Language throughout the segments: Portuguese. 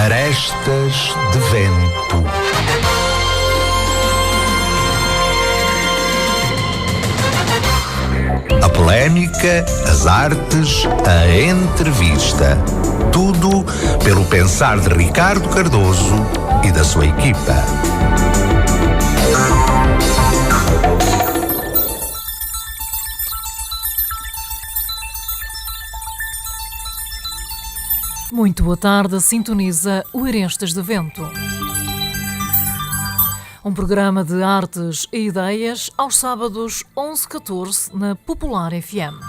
Arestas de Vento. A polémica, as artes, a entrevista. Tudo pelo pensar de Ricardo Cardoso e da sua equipa. Muito boa tarde, sintoniza o Arestas de Vento. Um programa de artes e ideias aos sábados 11h14 na Popular FM.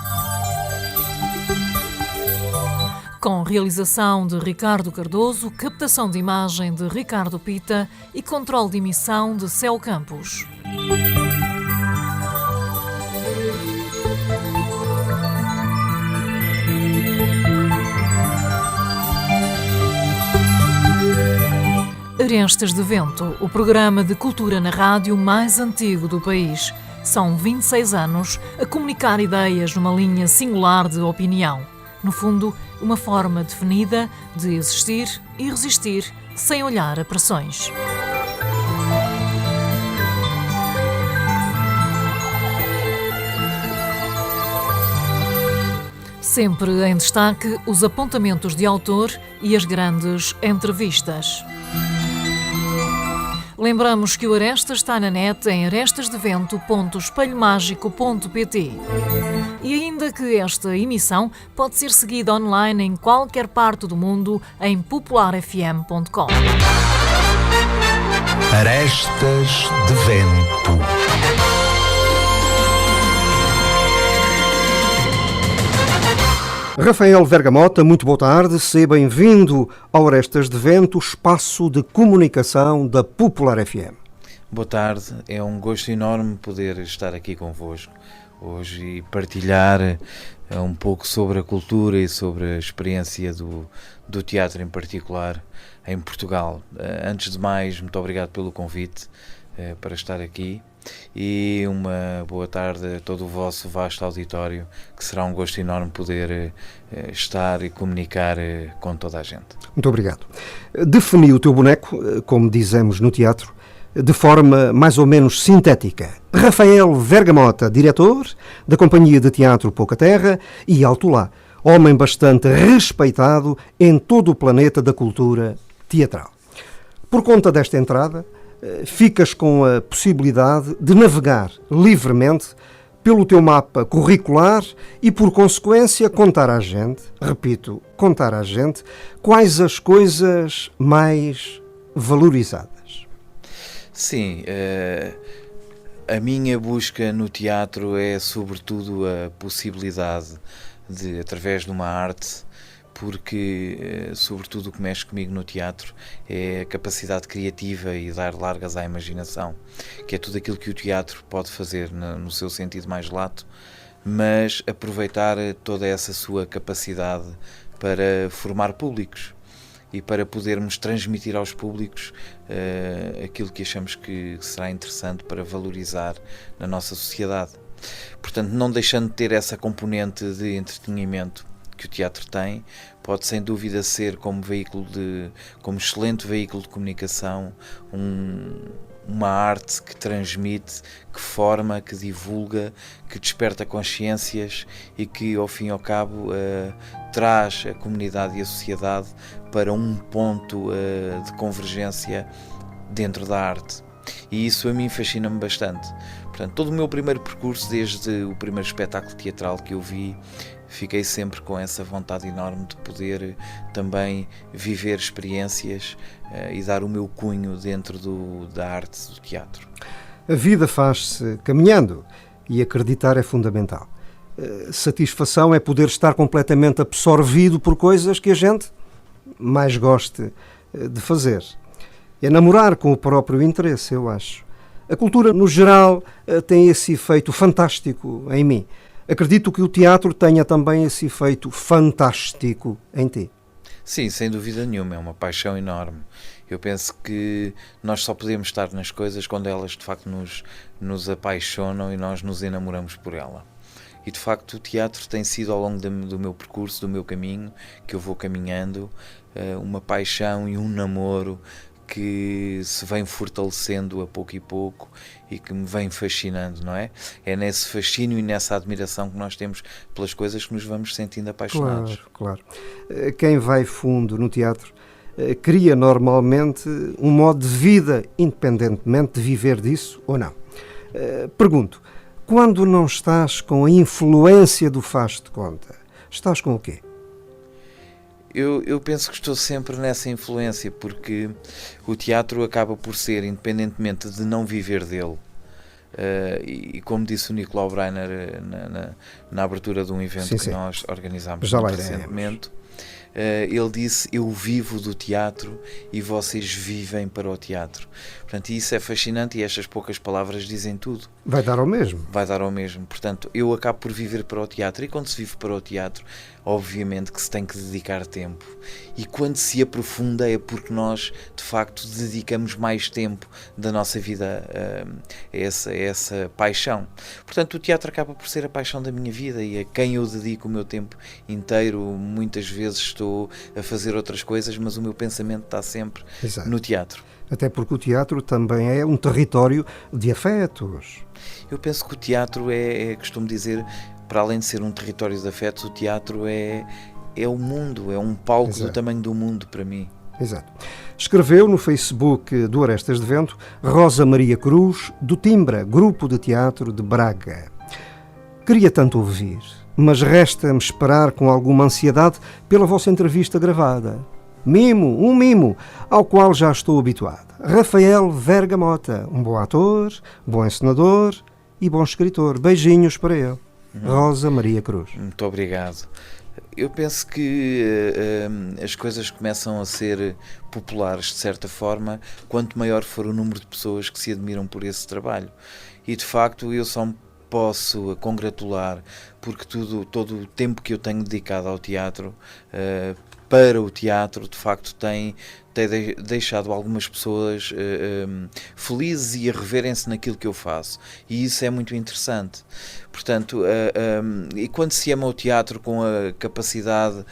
Com realização de Ricardo Cardoso, captação de imagem de Ricardo Pita e controle de emissão de Céu Campos. Arestas de Vento, o programa de cultura na rádio mais antigo do país. São 26 anos a comunicar ideias numa linha singular de opinião. No fundo, uma forma definida de existir e resistir sem olhar a pressões. Sempre em destaque os apontamentos de autor e as grandes entrevistas. Lembramos que o Arestas está na net em arestasdevento.espelhomágico.pt e ainda que esta emissão pode ser seguida online em qualquer parte do mundo em popularfm.com. Arestas de Vento. Rafael Vergamota, muito boa tarde, seja bem-vindo ao Arestas de Vento, espaço de comunicação da Popular FM. Boa tarde, é um gosto enorme poder estar aqui convosco hoje e partilhar um pouco sobre a cultura e sobre a experiência do teatro em particular em Portugal. Antes de mais, muito obrigado pelo convite para estar aqui. E uma boa tarde a todo o vosso vasto auditório, que será um gosto enorme poder estar e comunicar com toda a gente. Muito obrigado. Defini o teu boneco, como dizemos no teatro, de forma mais ou menos sintética. Rafael Vergamota, diretor da Companhia de Teatro Pouca Terra e Alto Lá, homem bastante respeitado em todo o planeta da cultura teatral. Por conta desta entrada, ficas com a possibilidade de navegar livremente pelo teu mapa curricular e, por consequência, contar à gente, repito, contar à gente, quais as coisas mais valorizadas. Sim, a minha busca no teatro é sobretudo a possibilidade de, através de uma arte, porque sobretudo o que mexe comigo no teatro é a capacidade criativa e dar largas à imaginação, que é tudo aquilo que o teatro pode fazer no seu sentido mais lato, mas aproveitar toda essa sua capacidade para formar públicos e para podermos transmitir aos públicos aquilo que achamos que será interessante para valorizar na nossa sociedade. Portanto, não deixando de ter essa componente de entretenimento que o teatro tem, pode sem dúvida ser como excelente veículo de comunicação, uma arte que transmite, que forma, que divulga, que desperta consciências e que ao fim e ao cabo traz a comunidade e a sociedade para um ponto de convergência dentro da arte. E isso a mim fascina-me bastante. Portanto, todo o meu primeiro percurso, desde o primeiro espetáculo teatral que eu vi, fiquei sempre com essa vontade enorme de poder também viver experiências e dar o meu cunho dentro da arte do teatro. A vida faz-se caminhando e acreditar é fundamental. Satisfação é poder estar completamente absorvido por coisas que a gente mais goste de fazer. É namorar com o próprio interesse, eu acho. A cultura, no geral, tem esse efeito fantástico em mim. Acredito que o teatro tenha também esse efeito fantástico em ti. Sim, sem dúvida nenhuma, é uma paixão enorme. Eu penso que nós só podemos estar nas coisas quando elas de facto nos apaixonam e nós nos enamoramos por ela. E de facto o teatro tem sido, ao longo do meu percurso, do meu caminho, que eu vou caminhando, uma paixão e um namoro que se vem fortalecendo a pouco e pouco e que me vem fascinando, não é? É nesse fascínio e nessa admiração que nós temos pelas coisas que nos vamos sentindo apaixonados. Claro, claro. Quem vai fundo no teatro cria normalmente um modo de vida, independentemente de viver disso ou não. Pergunto, quando não estás com a influência do faz de conta, estás com o quê? Eu penso que estou sempre nessa influência, porque o teatro acaba por ser, independentemente de não viver dele, e como disse o Nicolau Breiner na abertura de um evento que nós organizámos recentemente, ele disse: eu vivo do teatro e vocês vivem para o teatro. Portanto, isso é fascinante e estas poucas palavras dizem tudo. Vai dar ao mesmo. Vai dar ao mesmo. Portanto, eu acabo por viver para o teatro, e quando se vive para o teatro, obviamente que se tem que dedicar tempo. E quando se aprofunda é porque nós, de facto, dedicamos mais tempo da nossa vida a essa paixão. Portanto, o teatro acaba por ser a paixão da minha vida e a quem eu dedico o meu tempo inteiro. Muitas vezes estou a fazer outras coisas, mas o meu pensamento está sempre no teatro. Até porque o teatro também é um território de afetos. Eu penso que o teatro costumo dizer, para além de ser um território de afetos, o teatro é o mundo, é um palco do tamanho do mundo para mim. Exato. Escreveu no Facebook do Arestas de Vento Rosa Maria Cruz, do Timbra, Grupo de Teatro de Braga. Queria tanto ouvir, mas resta-me esperar com alguma ansiedade pela vossa entrevista gravada. Um mimo, ao qual já estou habituado. Rafael Vergamota, um bom ator, bom encenador e bom escritor. Beijinhos para ele. Rosa Maria Cruz. Muito obrigado. Eu penso que as coisas começam a ser populares, de certa forma, quanto maior for o número de pessoas que se admiram por esse trabalho. E, de facto, eu só me posso congratular porque todo o tempo que eu tenho dedicado ao teatro, para o teatro, de facto, tem deixado algumas pessoas felizes e a reverem-se naquilo que eu faço. E isso é muito interessante. Portanto, e quando se ama o teatro com a capacidade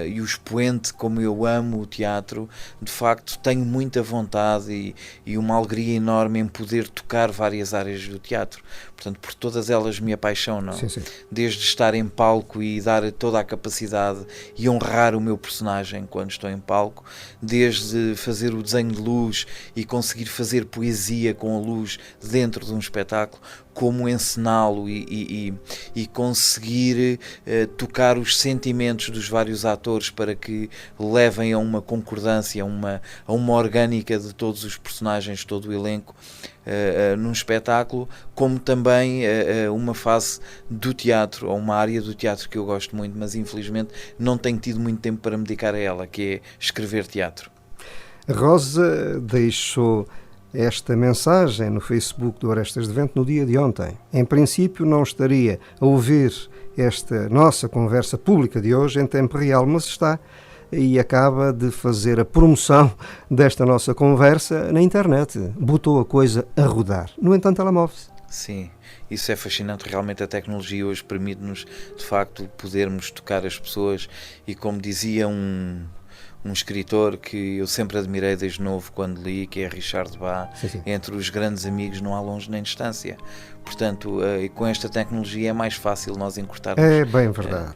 e o expoente como eu amo o teatro, de facto tenho muita vontade e uma alegria enorme em poder tocar várias áreas do teatro. Portanto, por todas elas me apaixonam. Sim. Desde estar em palco e dar toda a capacidade e honrar o meu personagem quando estou em palco, desde fazer o desenho de luz e conseguir fazer poesia com a luz dentro de um espetáculo, como encená-lo e conseguir tocar os sentimentos dos vários atores para que levem a uma concordância, a uma orgânica de todos os personagens, todo o elenco num espetáculo, como também uma fase do teatro, ou uma área do teatro que eu gosto muito, mas infelizmente não tenho tido muito tempo para me dedicar a ela, que é escrever teatro. A Rosa deixou esta mensagem no Facebook do Arestas de Vento no dia de ontem. Em princípio não estaria a ouvir esta nossa conversa pública de hoje em tempo real, mas está e acaba de fazer a promoção desta nossa conversa na internet. Botou a coisa a rodar. No entanto, ela move-se. Sim, isso é fascinante. Realmente a tecnologia hoje permite-nos, de facto, podermos tocar as pessoas e, como dizia um escritor que eu sempre admirei desde novo quando li, que é Richard Bach, Sim. Entre os grandes amigos não há longe nem distância. Portanto, com esta tecnologia é mais fácil nós encurtarmos. É bem verdade.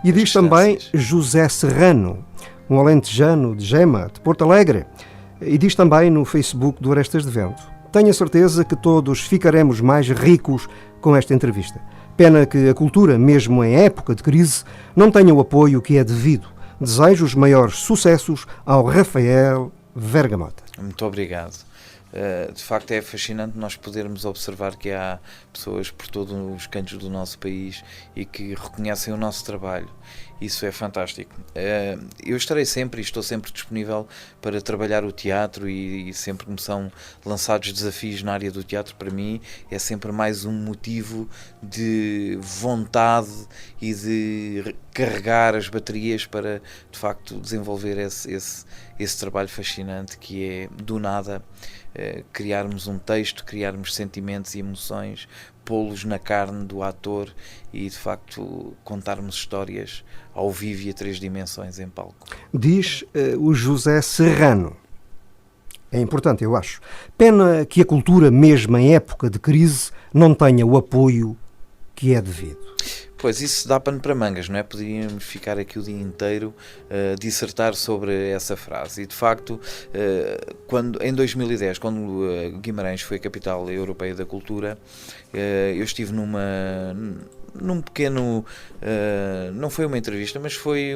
E diz também José Serrano, um alentejano de Gema, de Porto Alegre, e diz também no Facebook do Arestas de Vento: tenho a certeza que todos ficaremos mais ricos com esta entrevista. Pena que a cultura, mesmo em época de crise, não tenha o apoio que é devido. Desejo os maiores sucessos ao Rafael Vergamota. Muito obrigado. De facto é fascinante nós podermos observar que há pessoas por todos os cantos do nosso país e que reconhecem o nosso trabalho. Isso é fantástico. Eu estarei sempre e estou sempre disponível para trabalhar o teatro e sempre que me são lançados desafios na área do teatro, para mim é sempre mais um motivo de vontade e de carregar as baterias para, de facto, desenvolver esse trabalho fascinante que é, do nada, criarmos um texto, criarmos sentimentos e emoções pô-los na carne do ator e, de facto, contarmos histórias ao vivo e a 3 dimensões em palco. Diz o José Serrano. É importante, eu acho. Pena que a cultura, mesmo em época de crise, não tenha o apoio que é devido. Pois, isso dá pano para mangas, não é? Podíamos ficar aqui o dia inteiro a dissertar sobre essa frase. E, de facto, em 2010, quando Guimarães foi a capital europeia da cultura, eu estive num pequeno... não foi uma entrevista, mas foi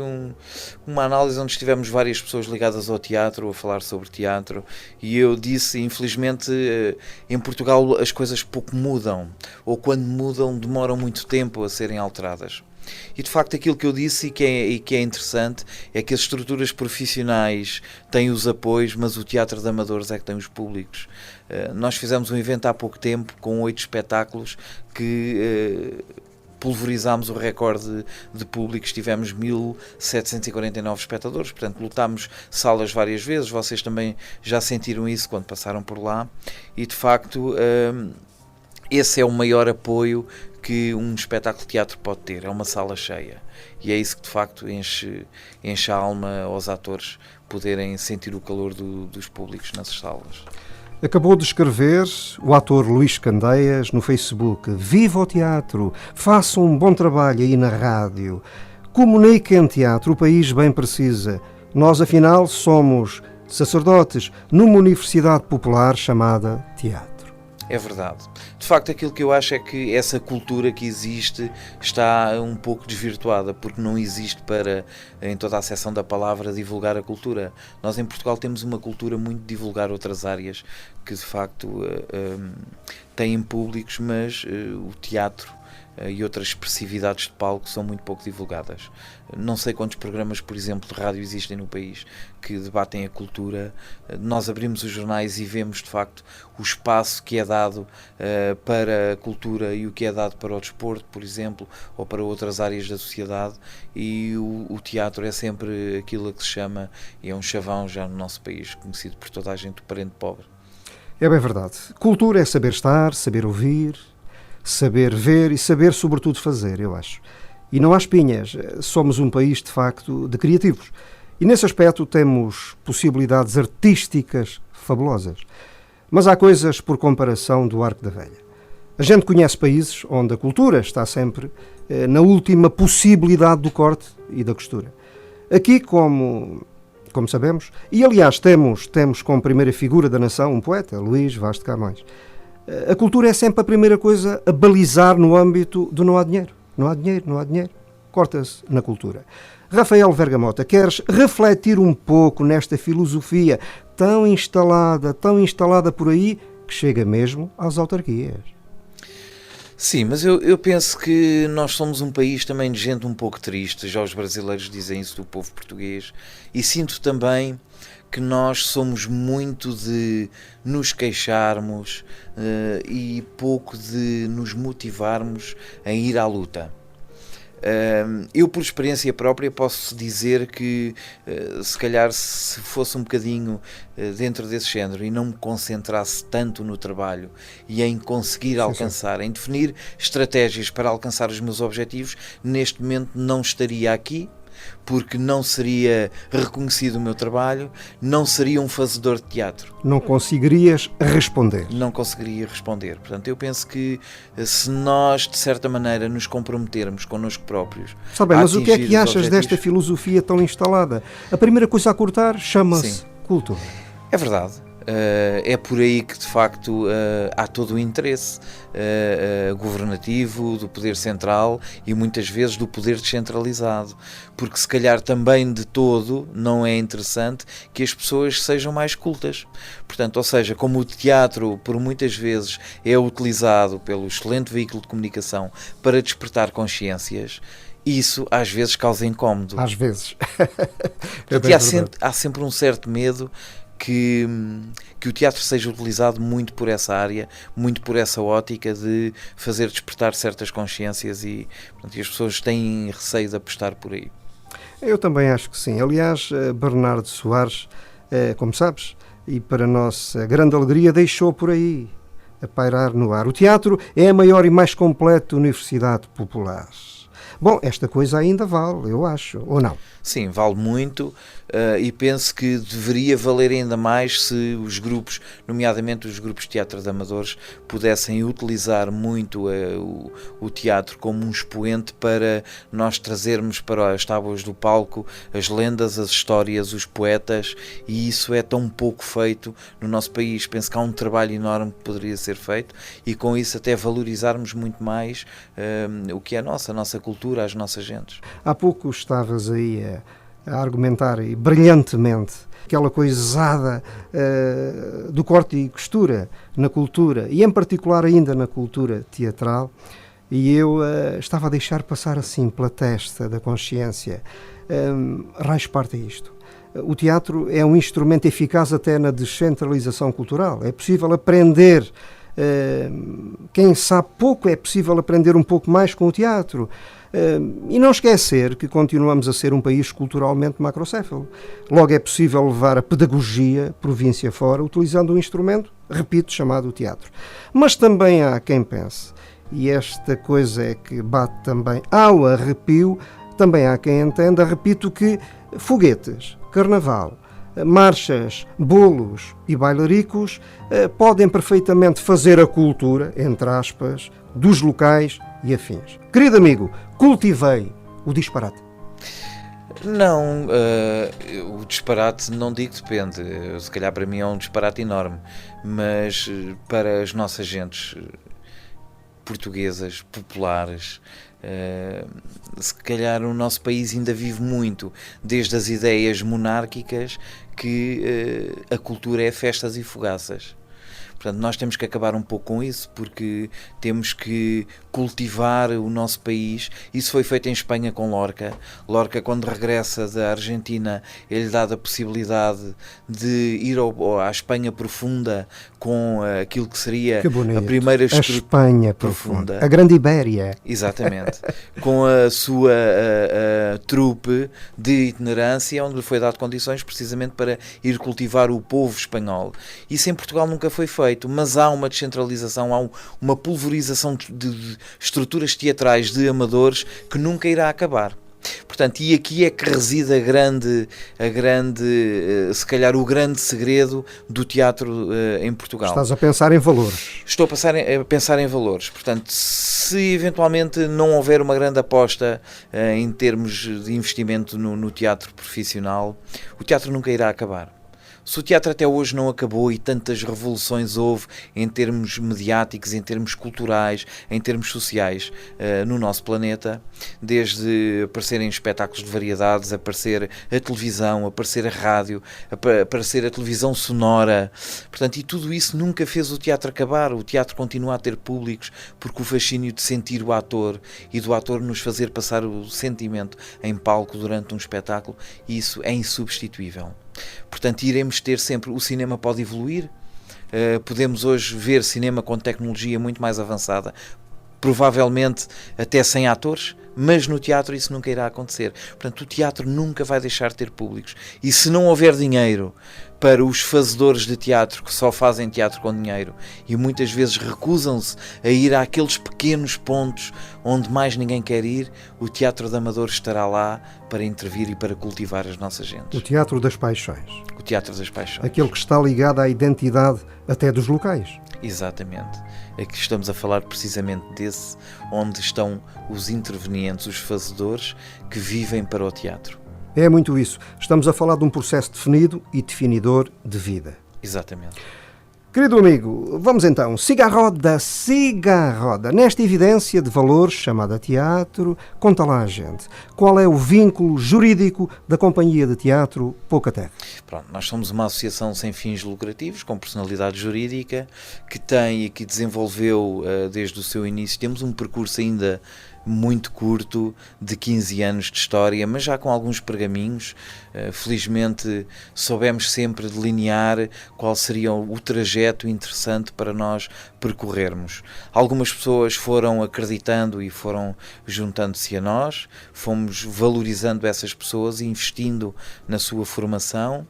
uma análise onde estivemos várias pessoas ligadas ao teatro, a falar sobre teatro, e eu disse, infelizmente, em Portugal as coisas pouco mudam, ou quando mudam demoram muito tempo a serem alteradas. E de facto aquilo que eu disse e que é interessante é que as estruturas profissionais têm os apoios, mas o teatro de amadores é que tem os públicos. Nós fizemos um evento há pouco tempo com 8 espetáculos que... pulverizámos o recorde de públicos, tivemos 1.749 espectadores, portanto lotámos salas várias vezes, vocês também já sentiram isso quando passaram por lá, e de facto esse é o maior apoio que um espetáculo de teatro pode ter, é uma sala cheia, e é isso que de facto enche a alma aos atores poderem sentir o calor dos públicos nas salas. Acabou de escrever o ator Luís Candeias no Facebook: viva o teatro, faça um bom trabalho aí na rádio, comunique em teatro, o país bem precisa. Nós, afinal, somos sacerdotes numa universidade popular chamada teatro. É verdade. De facto, aquilo que eu acho é que essa cultura que existe está um pouco desvirtuada, porque não existe para, em toda a acessão da palavra, divulgar a cultura. Nós em Portugal temos uma cultura muito de divulgar outras áreas que de facto têm públicos, mas o teatro e outras expressividades de palco são muito pouco divulgadas. Não sei quantos programas, por exemplo, de rádio existem no país que debatem a cultura. Nós abrimos os jornais e vemos, de facto, o espaço que é dado para a cultura e o que é dado para o desporto, por exemplo, ou para outras áreas da sociedade, e o teatro é sempre aquilo a que se chama, e é um chavão já no nosso país, conhecido por toda a gente, o parente pobre. É bem verdade. Cultura é saber estar, saber ouvir, saber ver e saber, sobretudo, fazer, eu acho. E não há espinhas. Somos um país, de facto, de criativos. E, nesse aspecto, temos possibilidades artísticas fabulosas. Mas há coisas por comparação do Arco da Velha. A gente conhece países onde a cultura está sempre na última possibilidade do corte e da costura. Aqui, como sabemos, e, aliás, temos como primeira figura da nação um poeta, Luís Vaz de Camões. A cultura é sempre a primeira coisa a balizar no âmbito do não há dinheiro. Não há dinheiro, não há dinheiro. Corta-se na cultura. Rafael Vergamota, queres refletir um pouco nesta filosofia tão instalada por aí, que chega mesmo às autarquias? Sim, mas eu penso que nós somos um país também de gente um pouco triste, já os brasileiros dizem isso do povo português, e sinto também que nós somos muito de nos queixarmos e pouco de nos motivarmos a ir à luta. Eu, por experiência própria, posso dizer que se calhar se fosse um bocadinho dentro desse género e não me concentrasse tanto no trabalho e em conseguir alcançar, em definir estratégias para alcançar os meus objetivos, neste momento não estaria aqui, porque não seria reconhecido o meu trabalho, não seria um fazedor de teatro. Não conseguirias responder. Não conseguiria responder. Portanto, eu penso que se nós, de certa maneira, nos comprometermos connosco próprios... Está bem, mas o que é que achas desta filosofia tão instalada? A primeira coisa a cortar chama-se cultura. É verdade. É por aí que de facto há todo o interesse governativo, do poder central e muitas vezes do poder descentralizado, porque se calhar também de todo não é interessante que as pessoas sejam mais cultas. Portanto, ou seja, como o teatro por muitas vezes é utilizado pelo excelente veículo de comunicação para despertar consciências, isso às vezes causa incómodo. Às vezes. Há sempre um certo medo que o teatro seja utilizado muito por essa área, muito por essa ótica de fazer despertar certas consciências e as pessoas têm receio de apostar por aí. Eu também acho que sim. Aliás, Bernardo Soares, como sabes, e para nossa grande alegria, deixou por aí a pairar no ar. O teatro é a maior e mais completa universidade popular. Bom, esta coisa ainda vale, eu acho, ou não? Sim, vale muito, e penso que deveria valer ainda mais se os grupos, nomeadamente os grupos de teatro de amadores, pudessem utilizar muito o teatro como um expoente para nós trazermos para as tábuas do palco as lendas, as histórias, os poetas, e isso é tão pouco feito no nosso país. Penso que há um trabalho enorme que poderia ser feito, e com isso até valorizarmos muito mais o que é a nossa cultura, as nossas gentes. Há pouco estavas aí a argumentar brilhantemente aquela coisada do corte e costura na cultura, e em particular ainda na cultura teatral, e eu estava a deixar passar assim pela testa da consciência. Raios parte isto. O teatro é um instrumento eficaz até na descentralização cultural. É possível aprender, quem sabe pouco, é possível aprender um pouco mais com o teatro. E não esquecer que continuamos a ser um país culturalmente macrocéfalo. Logo é possível levar a pedagogia província fora utilizando um instrumento, repito, chamado teatro. Mas também há quem pense, e esta coisa é que bate também ao arrepio, também há quem entenda, repito, que foguetes, carnaval, marchas, bolos e bailaricos podem perfeitamente fazer a cultura, entre aspas, dos locais e afins. Querido amigo, cultivei o disparate. Não, o disparate não digo, depende. Se calhar para mim é um disparate enorme, mas para as nossas gentes portuguesas, populares, se calhar o nosso país ainda vive muito desde as ideias monárquicas que a cultura é festas e fogaças. Portanto, nós temos que acabar um pouco com isso, porque temos que cultivar o nosso país. Isso foi feito em Espanha com Lorca. Lorca, quando regressa da Argentina, ele dá a possibilidade de ir à Espanha profunda com aquilo que seria a primeira Espanha profunda. A Grande Ibéria. Exatamente. Com a sua trupe de itinerância, onde lhe foi dado condições precisamente para ir cultivar o povo espanhol. Isso em Portugal nunca foi feito. Mas há uma descentralização, há uma pulverização de estruturas teatrais de amadores que nunca irá acabar. Portanto, e aqui é que reside se calhar o grande segredo do teatro em Portugal. Estás a pensar em valores. Estou a pensar em valores. Portanto, se eventualmente não houver uma grande aposta em termos de investimento no teatro profissional, o teatro nunca irá acabar. Se o teatro até hoje não acabou e tantas revoluções houve em termos mediáticos, em termos culturais, em termos sociais no nosso planeta, desde aparecerem espetáculos de variedades, aparecer a televisão, aparecer a rádio, aparecer a televisão sonora, portanto, e tudo isso nunca fez o teatro acabar. O teatro continua a ter públicos porque o fascínio de sentir o ator e do ator nos fazer passar o sentimento em palco durante um espetáculo, isso é insubstituível. Portanto, iremos ter sempre... O cinema pode evoluir, podemos hoje ver cinema com tecnologia muito mais avançada, provavelmente até sem atores, mas no teatro isso nunca irá acontecer. Portanto, o teatro nunca vai deixar de ter públicos. E se não houver dinheiro para os fazedores de teatro que só fazem teatro com dinheiro e muitas vezes recusam-se a ir àqueles pequenos pontos onde mais ninguém quer ir, o teatro de amadores estará lá para intervir e para cultivar as nossas gentes. O teatro das paixões. O teatro das paixões. Aquele que está ligado à identidade até dos locais. Exatamente. Aqui estamos a falar precisamente desse, onde estão os intervenientes, os fazedores que vivem para o teatro. É muito isso. Estamos a falar de um processo definido e definidor de vida. Exatamente. Querido amigo, vamos então, siga a roda. Nesta evidência de valores chamada teatro, conta lá, gente, qual é o vínculo jurídico da Companhia de Teatro Pouca Terra? Pronto, nós somos uma associação sem fins lucrativos, com personalidade jurídica, que tem e que desenvolveu desde o seu início. Temos um percurso ainda muito curto de 15 anos de história, mas já com alguns pergaminhos. Felizmente soubemos sempre delinear qual seria o trajeto interessante para nós percorrermos. Algumas pessoas foram acreditando e foram juntando-se a nós, fomos valorizando essas pessoas e investindo na sua formação,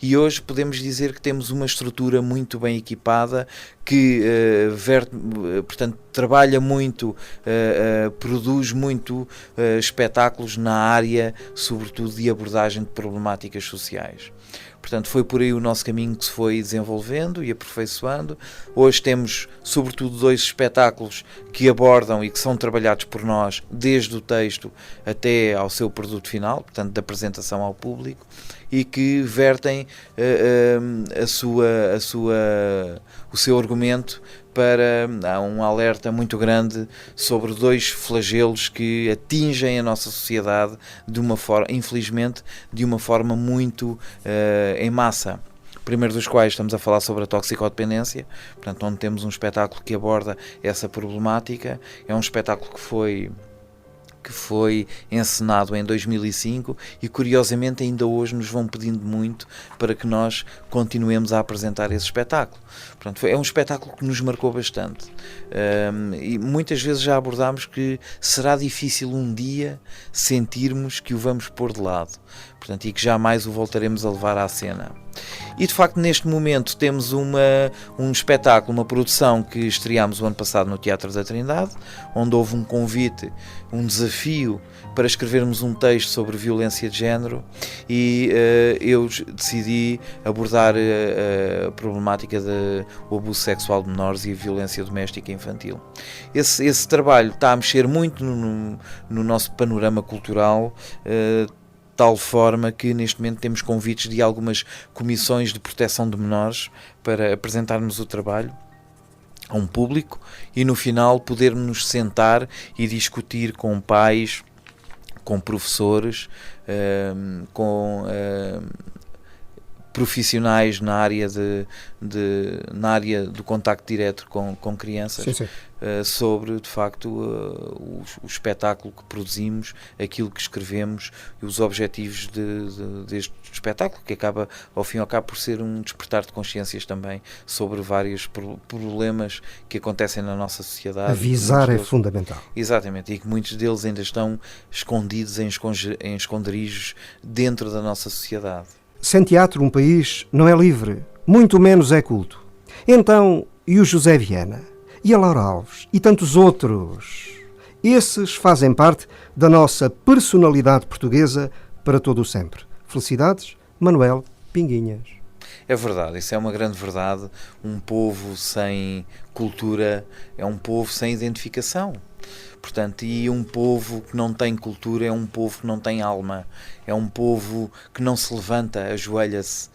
e hoje podemos dizer que temos uma estrutura muito bem equipada que portanto, trabalha muito, produz muito espetáculos na área, sobretudo de abordagem de problemáticas sociais. Portanto, foi por aí o nosso caminho que se foi desenvolvendo e aperfeiçoando. Hoje temos, sobretudo, 2 espetáculos que abordam e que são trabalhados por nós desde o texto até ao seu produto final, portanto, da apresentação ao público, e que vertem o seu argumento para um alerta muito grande sobre 2 flagelos que atingem a nossa sociedade de uma forma, infelizmente, de uma forma muito em massa. O primeiro dos quais estamos a falar sobre a toxicodependência, portanto, onde temos um espetáculo que aborda essa problemática. É um espetáculo que foi encenado em 2005 e, curiosamente, ainda hoje nos vão pedindo muito para que nós continuemos a apresentar esse espetáculo. Portanto, é um espetáculo que nos marcou bastante, e muitas vezes já abordámos que será difícil um dia sentirmos que o vamos pôr de lado, portanto, e que jamais o voltaremos a levar à cena. E de facto, neste momento temos um espetáculo, uma produção que estreámos o ano passado no Teatro da Trindade, onde houve um convite, um desafio para escrevermos um texto sobre violência de género, e eu decidi abordar a problemática do abuso sexual de menores e a violência doméstica infantil. Esse trabalho está a mexer muito no nosso panorama cultural, tal forma que neste momento temos convites de algumas comissões de proteção de menores para apresentarmos o trabalho a um público e no final podermos sentar e discutir com pais, com professores, com profissionais na área na área do contacto direto com crianças. Sim, sim. Sobre, de facto, o espetáculo que produzimos, aquilo que escrevemos e os objetivos deste espetáculo, que acaba, ao fim e ao cabo, por ser um despertar de consciências também sobre vários problemas que acontecem na nossa sociedade. Avisar é fundamental. Exatamente, e que muitos deles ainda estão escondidos em esconderijos dentro da nossa sociedade. Sem teatro, um país não é livre, muito menos é culto. Então, e o José Viana? E a Laura Alves? E tantos outros? Esses fazem parte da nossa personalidade portuguesa para todo o sempre. Felicidades, Manuel Pinguinhas. É verdade, isso é uma grande verdade. Um povo sem cultura é um povo sem identificação. Portanto, e um povo que não tem cultura é um povo que não tem alma, é um povo que não se levanta, ajoelha-se.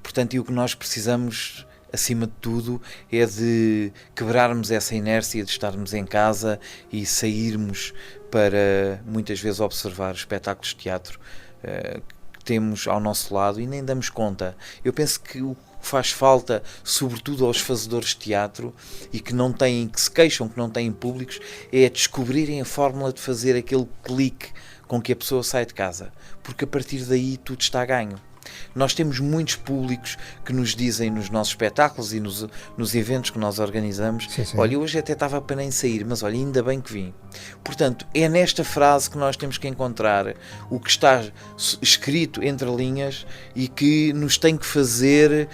Portanto, e o que nós precisamos, acima de tudo, é de quebrarmos essa inércia de estarmos em casa e sairmos para, muitas vezes, observar espetáculos de teatro que temos ao nosso lado e nem damos conta. Eu penso que o faz falta, sobretudo aos fazedores de teatro e que se queixam que não têm públicos, é descobrirem a fórmula de fazer aquele clique com que a pessoa sai de casa, porque a partir daí tudo está a ganho. Nós temos muitos públicos que nos dizem nos nossos espetáculos e nos eventos que nós organizamos: sim, sim. Olha, hoje até estava para nem sair, mas olha, ainda bem que vim. Portanto, é nesta frase que nós temos que encontrar o que está escrito entre linhas e que nos tem que fazer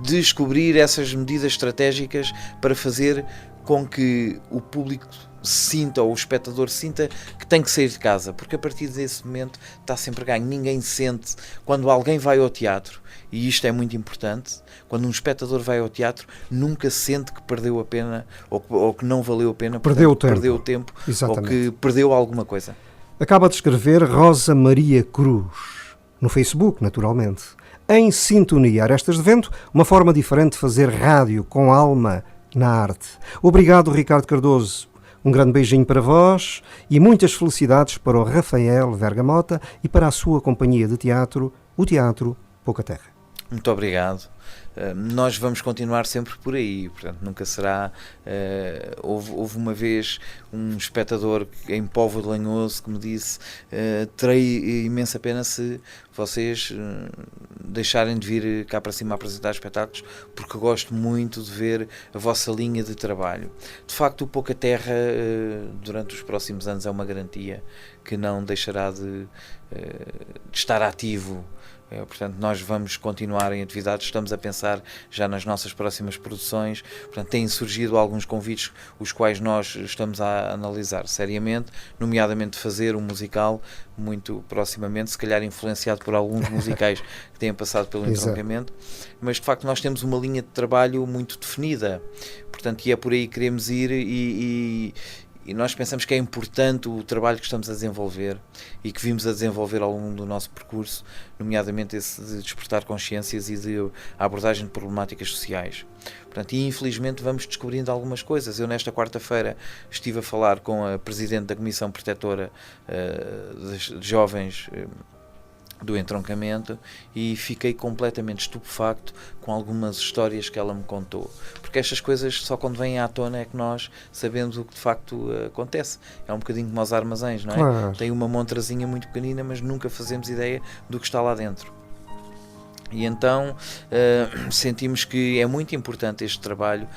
descobrir essas medidas estratégicas para fazer com que o público sinta, ou o espectador sinta, que tem que sair de casa, porque a partir desse momento está sempre ganho. Ninguém sente, quando alguém vai ao teatro, e isto é muito importante, quando um espectador vai ao teatro, nunca sente que perdeu a pena, ou que não valeu a pena, perdeu o tempo, exatamente. Ou que perdeu alguma coisa. Acaba de escrever Rosa Maria Cruz, no Facebook, naturalmente. Em sintonia, Arestas de Vento, uma forma diferente de fazer rádio com alma na arte. Obrigado, Ricardo Cardoso. Um grande beijinho para vós e muitas felicidades para o Rafael Vergamota e para a sua companhia de teatro, o Teatro Pouca Terra. Muito obrigado. Nós vamos continuar sempre por aí, portanto nunca será. Houve uma vez um espectador em Póvoa de Lanhoso que me disse: terei imensa pena se vocês deixarem de vir cá para cima a apresentar espetáculos, porque eu gosto muito de ver a vossa linha de trabalho. De facto, o Pouca Terra durante os próximos anos é uma garantia que não deixará de estar ativo. Portanto, nós vamos continuar em atividades, estamos a pensar já nas nossas próximas produções. Portanto, têm surgido alguns convites, os quais nós estamos a analisar seriamente, nomeadamente fazer um musical muito proximamente, se calhar influenciado por alguns musicais que têm passado pelo entroncamento, mas de facto nós temos uma linha de trabalho muito definida, portanto, e é por aí que queremos ir e nós pensamos que é importante o trabalho que estamos a desenvolver e que vimos a desenvolver ao longo do nosso percurso, nomeadamente esse de despertar consciências e de abordagem de problemáticas sociais. Portanto, e infelizmente vamos descobrindo algumas coisas. Eu nesta quarta-feira estive a falar com a Presidente da Comissão Protetora de Jovens do entroncamento e fiquei completamente estupefacto com algumas histórias que ela me contou, porque estas coisas só quando vêm à tona é que nós sabemos o que de facto acontece. É um bocadinho como aos armazéns, não é? Claro. Tem uma montrazinha muito pequenina, mas nunca fazemos ideia do que está lá dentro. E então sentimos que é muito importante este trabalho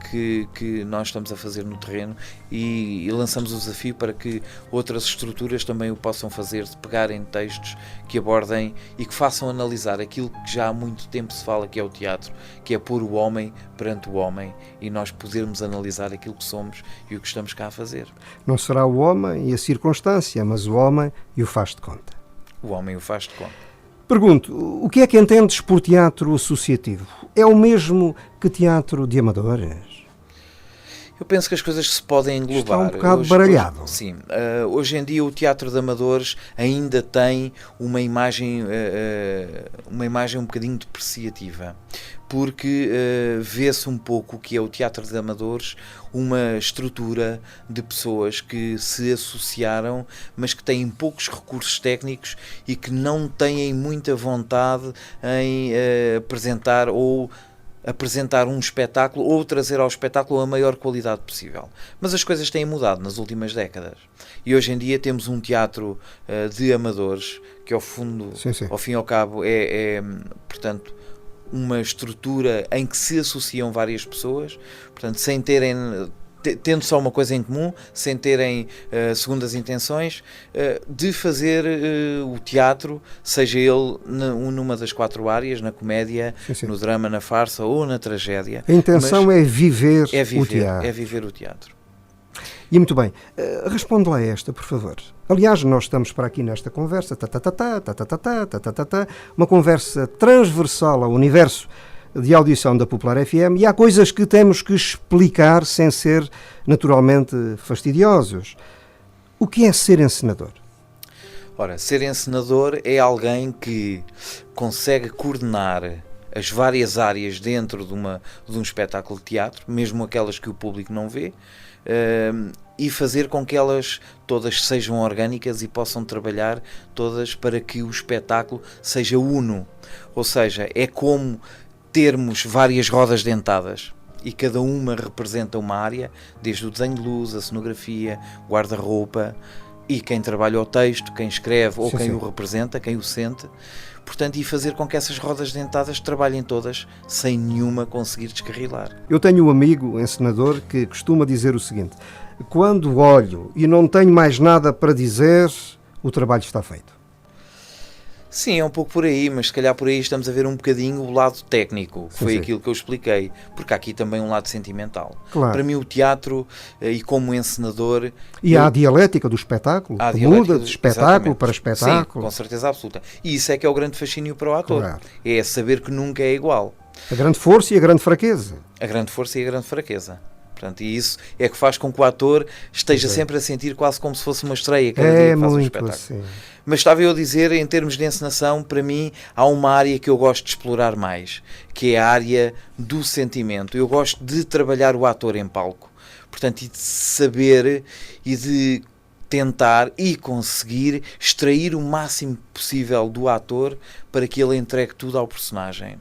que nós estamos a fazer no terreno e lançamos o desafio para que outras estruturas também o possam fazer, de pegarem textos que abordem e que façam analisar aquilo que já há muito tempo se fala, que é o teatro, que é pôr o homem perante o homem e nós podermos analisar aquilo que somos e o que estamos cá a fazer. Não será o homem e a circunstância, mas o homem e o faz de conta. O homem o faz de conta. Pergunto, o que é que entendes por teatro associativo? É o mesmo que teatro de amadores? Eu penso que as coisas se podem englobar. Está um bocado baralhado. Sim. Hoje em dia o teatro de amadores ainda tem uma imagem um bocadinho depreciativa, porque vê-se um pouco o que é o teatro de amadores, uma estrutura de pessoas que se associaram, mas que têm poucos recursos técnicos e que não têm muita vontade em apresentar um espetáculo ou trazer ao espetáculo a maior qualidade possível. Mas as coisas têm mudado nas últimas décadas. E hoje em dia temos um teatro de amadores, que ao fundo, sim. ao fim e ao cabo, portanto, uma estrutura em que se associam várias pessoas, portanto, sem terem... tendo só uma coisa em comum, sem terem segundas intenções, de fazer o teatro, seja ele numa das 4 áreas, na comédia, sim. no drama, na farsa ou na tragédia. A intenção é viver o teatro. É viver o teatro. E muito bem, responde lá a esta, por favor. Aliás, nós estamos para aqui nesta conversa, uma conversa transversal ao universo de audição da Popular FM, e há coisas que temos que explicar sem ser naturalmente fastidiosos. O que é ser encenador? Ora, ser encenador é alguém que consegue coordenar as várias áreas dentro de um espetáculo de teatro, mesmo aquelas que o público não vê, e fazer com que elas todas sejam orgânicas e possam trabalhar todas para que o espetáculo seja uno. Ou seja, é como termos várias rodas dentadas e cada uma representa uma área, desde o desenho de luz, a cenografia, guarda-roupa e quem trabalha o texto, quem escreve ou quem o representa, quem o sente. Portanto, e fazer com que essas rodas dentadas trabalhem todas sem nenhuma conseguir descarrilar. Eu tenho um amigo encenador que costuma dizer o seguinte: quando olho e não tenho mais nada para dizer, o trabalho está feito. Sim, é um pouco por aí, mas se calhar por aí estamos a ver um bocadinho o lado técnico, que foi aquilo que eu expliquei, porque há aqui também um lado sentimental. Claro. Para mim o teatro, e como encenador... E há a dialética do espetáculo, que muda de espetáculo para espetáculo. Sim, com certeza absoluta. E isso é que é o grande fascínio para o ator, claro. É saber que nunca é igual. A grande força e a grande fraqueza. A grande força e a grande fraqueza. Portanto, e isso é que faz com que o ator esteja sempre a sentir quase como se fosse uma estreia cada dia que faz um espetáculo. Assim. Mas estava eu a dizer, em termos de encenação, para mim há uma área que eu gosto de explorar mais, que é a área do sentimento. Eu gosto de trabalhar o ator em palco, portanto, e de saber e de tentar e conseguir extrair o máximo possível do ator para que ele entregue tudo ao personagem.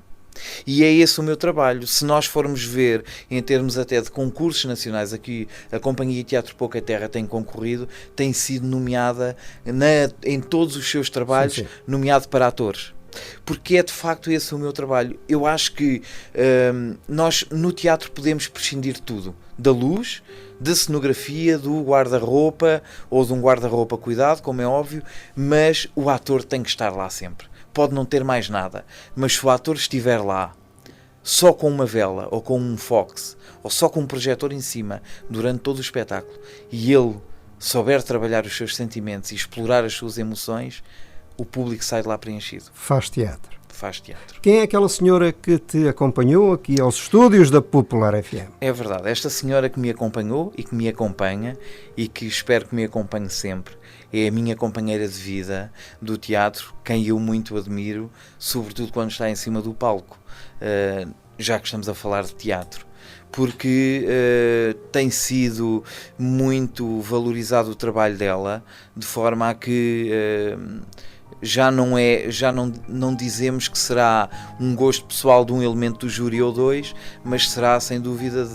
E é esse o meu trabalho. Se nós formos ver em termos até de concursos nacionais, aqui a Companhia Teatro Pouca Terra tem concorrido, tem sido nomeada em todos os seus trabalhos, sim. nomeado para atores. Porque é de facto esse o meu trabalho. Eu acho que nós no teatro podemos prescindir de tudo. Da luz, da cenografia, do guarda-roupa, ou de um guarda-roupa cuidado, como é óbvio, mas o ator tem que estar lá sempre. Pode não ter mais nada, mas se o ator estiver lá, só com uma vela, ou com um fox, ou só com um projetor em cima, durante todo o espetáculo, e ele souber trabalhar os seus sentimentos e explorar as suas emoções, o público sai de lá preenchido. Faz teatro. Faz teatro. Quem é aquela senhora que te acompanhou aqui aos estúdios da Popular FM? É verdade, esta senhora que me acompanhou e que me acompanha e que espero que me acompanhe sempre, é a minha companheira de vida do teatro, quem eu muito admiro, sobretudo quando está em cima do palco, já que estamos a falar de teatro. Porque tem sido muito valorizado o trabalho dela, de forma a que já não dizemos que será um gosto pessoal de um elemento do júri ou dois, mas será sem dúvida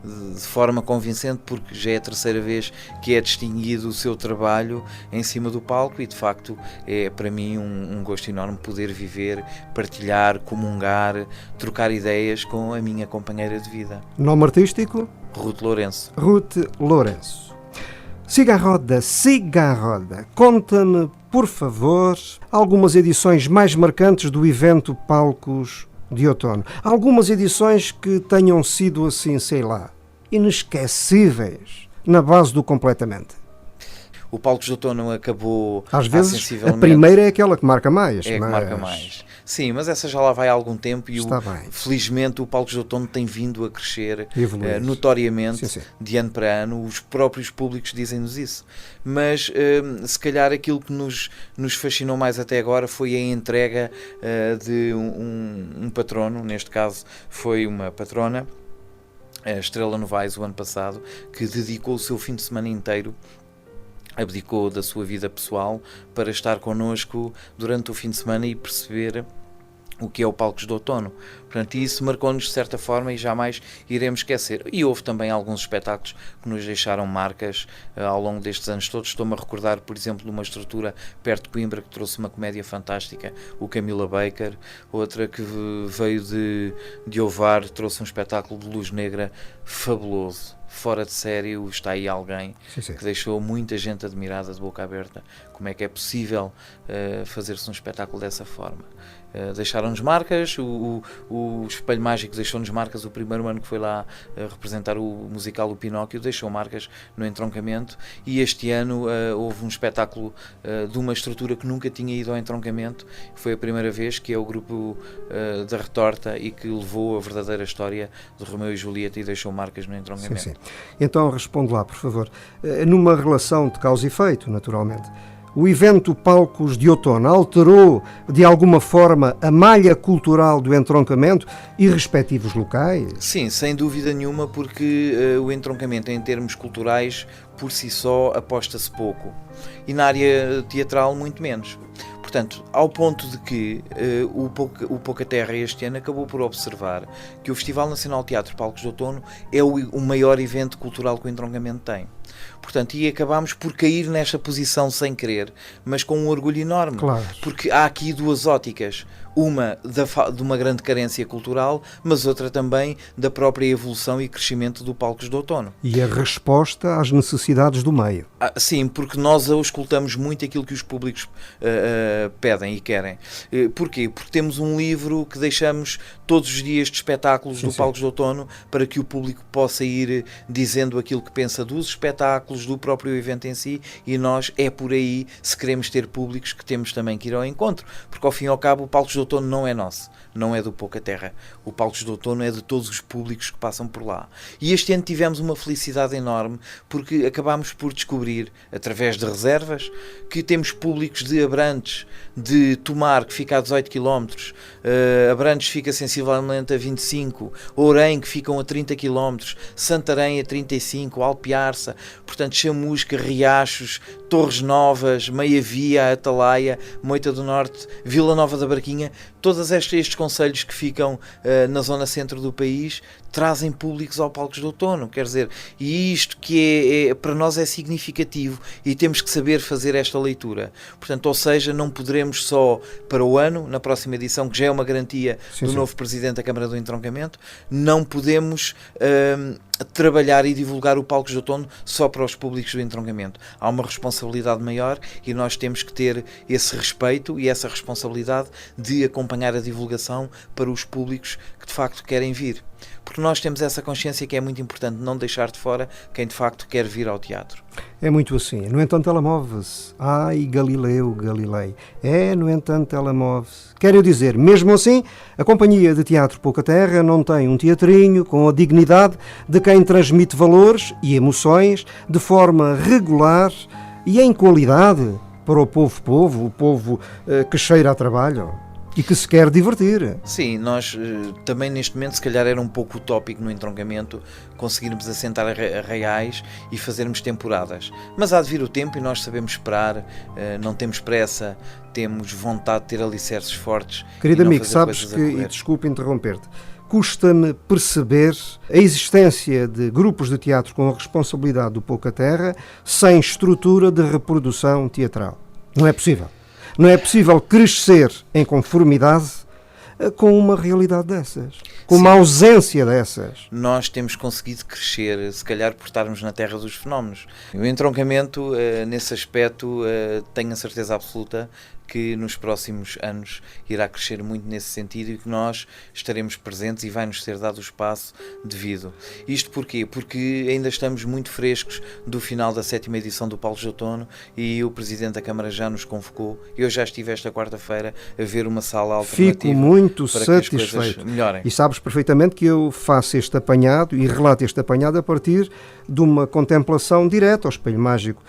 de forma convincente, porque já é a terceira vez que é distinguido o seu trabalho em cima do palco e de facto é para mim um gosto enorme poder viver, partilhar, comungar, trocar ideias com a minha companheira de vida. Nome artístico? Ruth Lourenço. Ruth Lourenço. Siga a roda. Conta-me, por favor, algumas edições mais marcantes do evento Palcos de Outono. Algumas edições que tenham sido assim, sei lá, inesquecíveis, na base do completamente. O Palcos de Outono acabou às vezes, sensivelmente. A primeira é aquela que marca mais. É a que marca mais. Sim, mas essa já lá vai há algum tempo e felizmente o Palcos de Outono tem vindo a crescer notoriamente, sim. De ano para ano. Os próprios públicos dizem-nos isso. Mas se calhar aquilo que nos fascinou mais até agora foi a entrega de um patrono, neste caso foi uma patrona, a Estrela Novaes, o ano passado, que dedicou o seu fim de semana inteiro, abdicou da sua vida pessoal para estar connosco durante o fim de semana e perceber o que é o Palcos de Outono. Portanto, isso marcou-nos de certa forma e jamais iremos esquecer. E houve também alguns espetáculos que nos deixaram marcas ao longo destes anos todos. Estou-me a recordar, por exemplo, de uma estrutura perto de Coimbra que trouxe uma comédia fantástica, o Camila Baker. Outra que veio de Ovar, trouxe um espetáculo de luz negra fabuloso. Fora de série, Está Aí Alguém, sim. Que deixou muita gente admirada, de boca aberta. Como é que é possível fazer-se um espetáculo dessa forma? Deixaram-nos marcas, o Espelho Mágico deixou-nos marcas, o primeiro ano que foi lá representar o musical O Pinóquio deixou marcas no entroncamento, e este ano houve um espetáculo de uma estrutura que nunca tinha ido ao entroncamento, foi a primeira vez, que é o grupo da Retorta, e que levou a verdadeira história de Romeu e Julieta e deixou marcas no entroncamento. Sim. Então responde lá, por favor. Numa relação de causa e efeito, naturalmente, o evento Palcos de Outono alterou de alguma forma a malha cultural do entroncamento e respectivos locais? Sim, sem dúvida nenhuma, porque o entroncamento em termos culturais por si só aposta-se pouco e na área teatral muito menos. Portanto, ao ponto de que o Pouca Terra este ano acabou por observar que o Festival Nacional de Teatro Palcos de Outono é o maior evento cultural que o entroncamento tem. Portanto, e acabámos por cair nesta posição sem querer, mas com um orgulho enorme. Claro. Porque há aqui duas óticas. Uma de uma grande carência cultural, mas outra também da própria evolução e crescimento do Palcos de Outono. E a resposta às necessidades do meio. Sim, porque nós auscultamos muito aquilo que os públicos pedem e querem. Porquê? Porque temos um livro que deixamos todos os dias de espetáculos do Palcos de Outono para que o público possa ir dizendo aquilo que pensa dos espetáculos, do próprio evento em si, e nós é por aí, se queremos ter públicos, que temos também que ir ao encontro, porque ao fim e ao cabo o Palcos de Outono não é nosso, não é do Pouca Terra. O Palcos de Outono é de todos os públicos que passam por lá. E este ano tivemos uma felicidade enorme, porque acabámos por descobrir, através de reservas, que temos públicos de Abrantes, de Tomar, que fica a 18 km, Abrantes fica sensivelmente a 25, Ourém, que ficam a 30 km, Santarém a 35, Alpiarça, portanto Chamusca, Riachos, Torres Novas, Meia Via, Atalaia, Moita do Norte, Vila Nova da Barquinha, todos estes concelhos que ficam na zona centro do país trazem públicos ao Palcos de Outono, quer dizer, e isto que para nós é significativo e temos que saber fazer esta leitura. Portanto, ou seja, não poderemos só para o ano, na próxima edição, que já é uma garantia do novo Presidente da Câmara do Entroncamento, não podemos trabalhar e divulgar o Palcos de Outono só para os públicos do entroncamento. Há uma responsabilidade maior e nós temos que ter esse respeito e essa responsabilidade de acompanhar a divulgação para os públicos que de facto querem vir. Porque nós temos essa consciência que é muito importante não deixar de fora quem de facto quer vir ao teatro. É muito assim. No entanto, ela move-se. Ai, Galileu Galilei. No entanto, ela move-se. Quero dizer, mesmo assim, a Companhia de Teatro Pouca Terra não tem um teatrinho com a dignidade de quem transmite valores e emoções de forma regular e em qualidade para o povo que cheira a trabalho e que se quer divertir. Sim, nós também neste momento se calhar era um pouco utópico no entroncamento conseguirmos assentar arraiais e fazermos temporadas, mas há de vir o tempo e nós sabemos esperar, não temos pressa, temos vontade de ter alicerces fortes. Querido amigo, sabes que, e desculpe interromper-te, custa-me perceber a existência de grupos de teatro com a responsabilidade do Pouca Terra sem estrutura de reprodução teatral. Não é possível. Não é possível crescer em conformidade com uma realidade dessas, com uma ausência dessas. Nós temos conseguido crescer, se calhar por estarmos na terra dos fenómenos. O entroncamento, nesse aspecto, tenho a certeza absoluta que nos próximos anos irá crescer muito nesse sentido e que nós estaremos presentes e vai-nos ser dado o espaço devido. Isto porquê? Porque ainda estamos muito frescos do final da 7ª edição do Palcos de Outono e o Presidente da Câmara já nos convocou. Eu já estive esta quarta-feira a ver uma sala alternativa. Fico muito para satisfeito. Que as coisas melhorem. E sabes perfeitamente que eu faço este apanhado e relato este apanhado a partir de uma contemplação direta ao Espelho Mágico.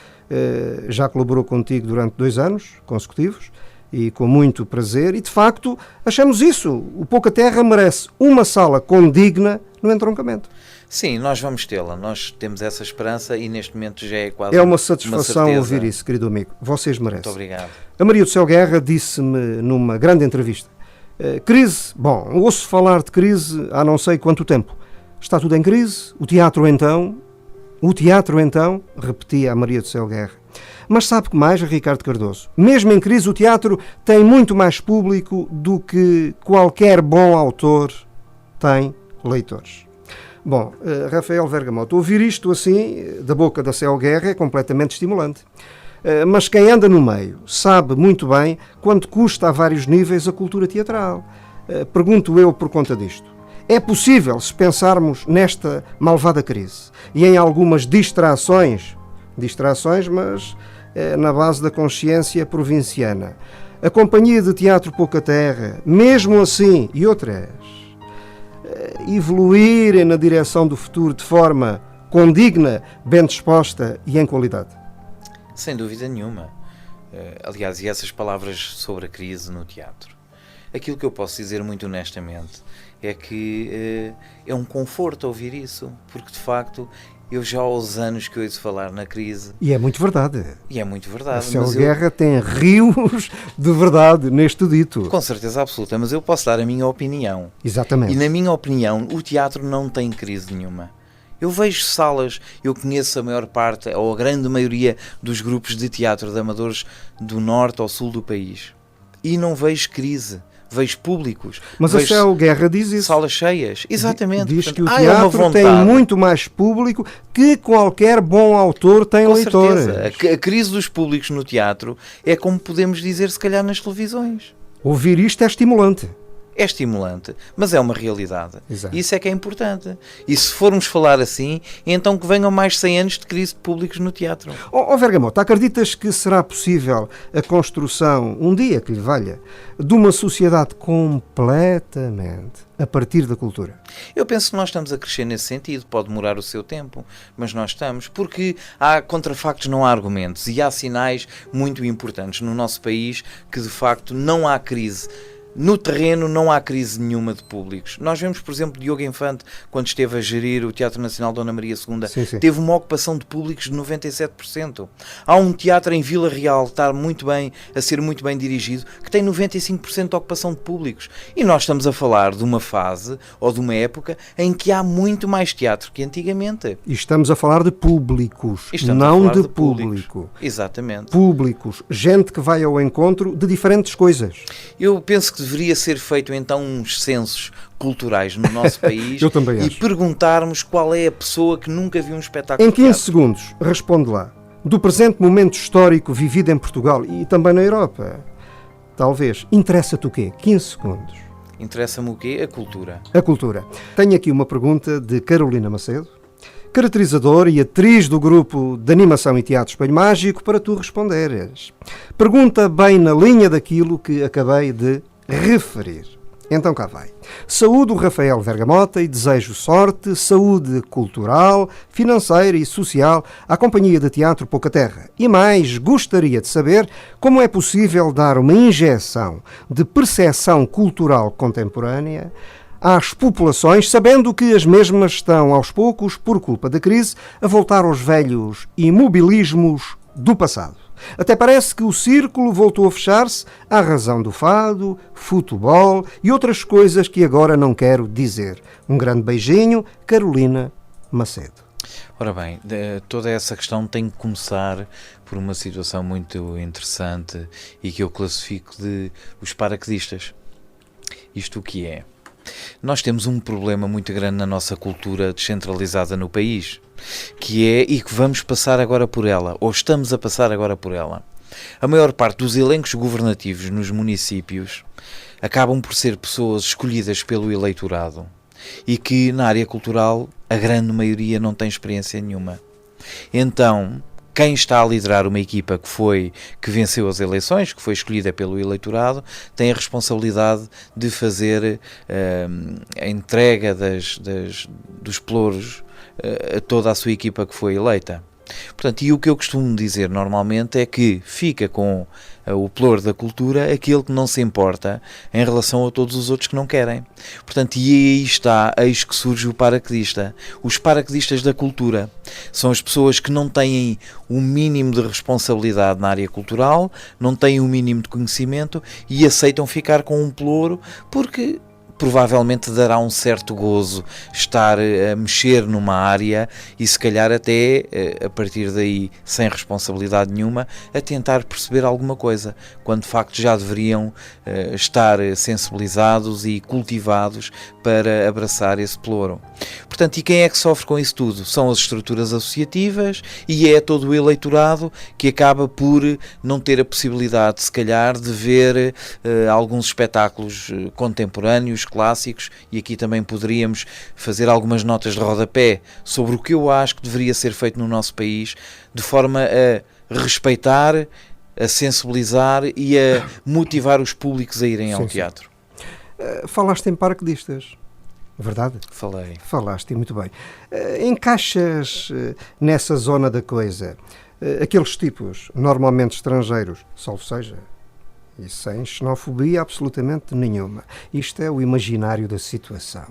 Já colaborou contigo durante 2 anos consecutivos e com muito prazer, e de facto achamos isso. O Pouca Terra merece uma sala condigna no entroncamento. Sim, nós vamos tê-la, nós temos essa esperança e neste momento já é quase uma satisfação uma ouvir isso, querido amigo. Vocês merecem. Muito obrigado. A Maria do Céu Guerra disse-me numa grande entrevista: crise, ouço falar de crise há não sei quanto tempo. Está tudo em crise, o teatro então, repetia a Maria do Céu Guerra. Mas sabe que mais, Ricardo Cardoso? Mesmo em crise, o teatro tem muito mais público do que qualquer bom autor tem leitores. Bom, Rafael Vergamotta, ouvir isto assim, da boca da Céu Guerra, é completamente estimulante. Mas quem anda no meio sabe muito bem quanto custa a vários níveis a cultura teatral. Pergunto eu por conta disto. É possível, se pensarmos nesta malvada crise e em algumas distrações, mas na base da consciência provinciana, a Companhia de Teatro Pouca Terra, mesmo assim, e outras, evoluírem na direção do futuro de forma condigna, bem disposta e em qualidade? Sem dúvida nenhuma. Aliás, e essas palavras sobre a crise no teatro? Aquilo que eu posso dizer muito honestamente é que é um conforto ouvir isso, porque de facto eu já há uns anos que ouço falar na crise. E é muito verdade. A Céu Guerra tem rios de verdade neste dito. Com certeza absoluta, mas eu posso dar a minha opinião. Exatamente. E na minha opinião, o teatro não tem crise nenhuma. Eu vejo salas, eu conheço a maior parte, ou a grande maioria dos grupos de teatro de amadores do norte ao sul do país. E não vejo crise. Vejo públicos. Mas a Céu Guerra diz isso. Salas cheias. Exatamente. Diz portanto, que o teatro tem muito mais público que qualquer bom autor tem leitores. A crise dos públicos no teatro é como podemos dizer se calhar nas televisões. Ouvir isto é estimulante. é estimulante, mas é uma realidade. Exato. Isso é que é importante. E se formos falar assim, então que venham mais 100 anos de crise de públicos no teatro. Ó Vergamota, acreditas que será possível a construção, um dia que lhe valha, de uma sociedade completamente a partir da cultura? Eu penso que nós estamos a crescer nesse sentido. Pode demorar o seu tempo, mas nós estamos. Porque há contrafactos, não há argumentos. E há sinais muito importantes no nosso país que, de facto, não há crise. No terreno não há crise nenhuma de públicos. Nós vemos, por exemplo, Diogo Infante, quando esteve a gerir o Teatro Nacional Dona Maria II, Sim. teve uma ocupação de públicos de 97%. Há um teatro em Vila Real, a ser muito bem dirigido, que tem 95% de ocupação de públicos. E nós estamos a falar de uma fase, ou de uma época, em que há muito mais teatro que antigamente. E estamos a falar de públicos, Estamos a não falar de públicos. público. Exatamente. Públicos, gente que vai ao encontro de diferentes coisas. Eu penso que deveria ser feito então uns censos culturais no nosso país Eu também e acho. perguntarmos qual é a pessoa que nunca viu um espetáculo Em de 15 teatro. segundos, responde lá. Do presente momento histórico vivido em Portugal e também na Europa, talvez, interessa-te o quê? 15 segundos. Interessa-me o quê? A cultura. A cultura. Tenho aqui uma pergunta de Carolina Macedo, caracterizadora e atriz do grupo de animação e teatro Espelho Mágico, para tu responderes. Pergunta bem na linha daquilo que acabei de referir. Então cá vai. Saúdo o Rafael Vergamota e desejo sorte, saúde cultural, financeira e social à Companhia de Teatro Pouca Terra. E mais, gostaria de saber como é possível dar uma injeção de percepção cultural contemporânea às populações, sabendo que as mesmas estão, aos poucos, por culpa da crise, a voltar aos velhos imobilismos do passado. Até parece que o círculo voltou a fechar-se à razão do fado, futebol e outras coisas que agora não quero dizer. Um grande beijinho, Carolina Macedo. Ora bem, toda essa questão tem que começar por uma situação muito interessante e que eu classifico de os paraquedistas. Isto o que é? Nós temos um problema muito grande na nossa cultura descentralizada no país, que é, e que vamos passar agora por ela, ou estamos a passar agora por ela. A maior parte dos elencos governativos nos municípios acabam por ser pessoas escolhidas pelo eleitorado e que na área cultural a grande maioria não tem experiência nenhuma. Então, quem está a liderar uma equipa que venceu as eleições, que foi escolhida pelo eleitorado, tem a responsabilidade de fazer a entrega dos pelouros a toda a sua equipa que foi eleita. Portanto, e o que eu costumo dizer normalmente é que fica com o pelouro da cultura aquele que não se importa em relação a todos os outros que não querem. Portanto, e aí está, eis que surge o paraquedista. Os paraquedistas da cultura são as pessoas que não têm o mínimo de responsabilidade na área cultural, não têm o mínimo de conhecimento e aceitam ficar com um pelouro porque provavelmente dará um certo gozo estar a mexer numa área e se calhar até a partir daí, sem responsabilidade nenhuma, a tentar perceber alguma coisa, quando de facto já deveriam estar sensibilizados e cultivados para abraçar esse pelouro. Portanto, e quem é que sofre com isso tudo? São as estruturas associativas e é todo o eleitorado que acaba por não ter a possibilidade, se calhar, de ver alguns espetáculos contemporâneos, clássicos, e aqui também poderíamos fazer algumas notas de rodapé sobre o que eu acho que deveria ser feito no nosso país, de forma a respeitar, a sensibilizar e a motivar os públicos a irem ao teatro. Falaste em paraquedistas, verdade? Falei. Falaste, e muito bem. Encaixas nessa zona da coisa aqueles tipos, normalmente estrangeiros, salvo seja, e sem xenofobia absolutamente nenhuma. Isto é o imaginário da situação.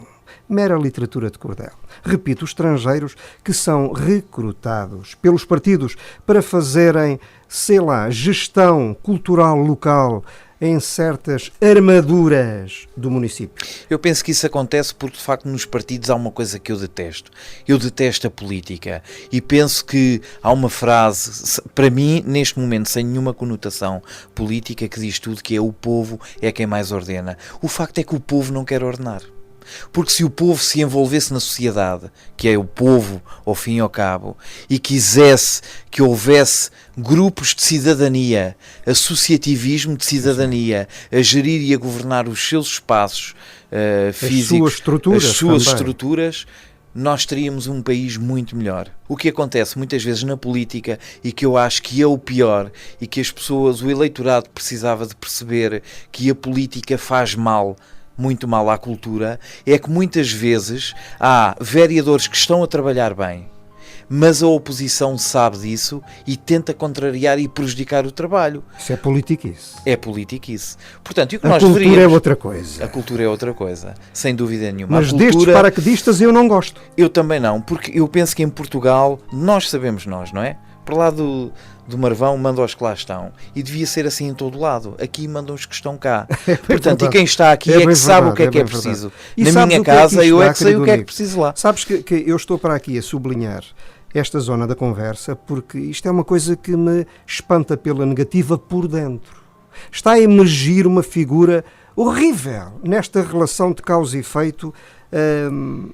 Mera literatura de cordel. Repito, os estrangeiros que são recrutados pelos partidos para fazerem, sei lá, gestão cultural local em certas armaduras do município. Eu penso que isso acontece porque, de facto, nos partidos há uma coisa que eu detesto. Eu detesto a política. E penso que há uma frase, para mim, neste momento, sem nenhuma conotação política, que diz tudo, que é: o povo é quem mais ordena. O facto é que o povo não quer ordenar. Porque se o povo se envolvesse na sociedade, que é o povo ao fim e ao cabo, e quisesse que houvesse grupos de cidadania, associativismo de cidadania, a gerir e a governar os seus espaços físicos, as suas estruturas, nós teríamos um país muito melhor. O que acontece muitas vezes na política, e que eu acho que é o pior, e que as pessoas, o eleitorado precisava de perceber que a política faz mal, muito mal à cultura, é que muitas vezes há vereadores que estão a trabalhar bem, mas a oposição sabe disso e tenta contrariar e prejudicar o trabalho. Isso é politiquice. É politiquice. Portanto, e o que a nós cultura deveríamos... é outra coisa. A cultura é outra coisa, sem dúvida nenhuma. Mas a cultura... destes paraquedistas eu não gosto. Eu também não, porque eu penso que em Portugal, nós sabemos nós, não é? Para lá do Marvão mandam os que lá estão. E devia ser assim em todo lado. Aqui mandam os que estão cá. Portanto, e quem está aqui é que sabe o que é preciso. Na minha casa eu é que sei o que é que preciso lá. Sabes que eu estou para aqui a sublinhar esta zona da conversa porque isto é uma coisa que me espanta pela negativa por dentro. Está a emergir uma figura horrível nesta relação de causa e efeito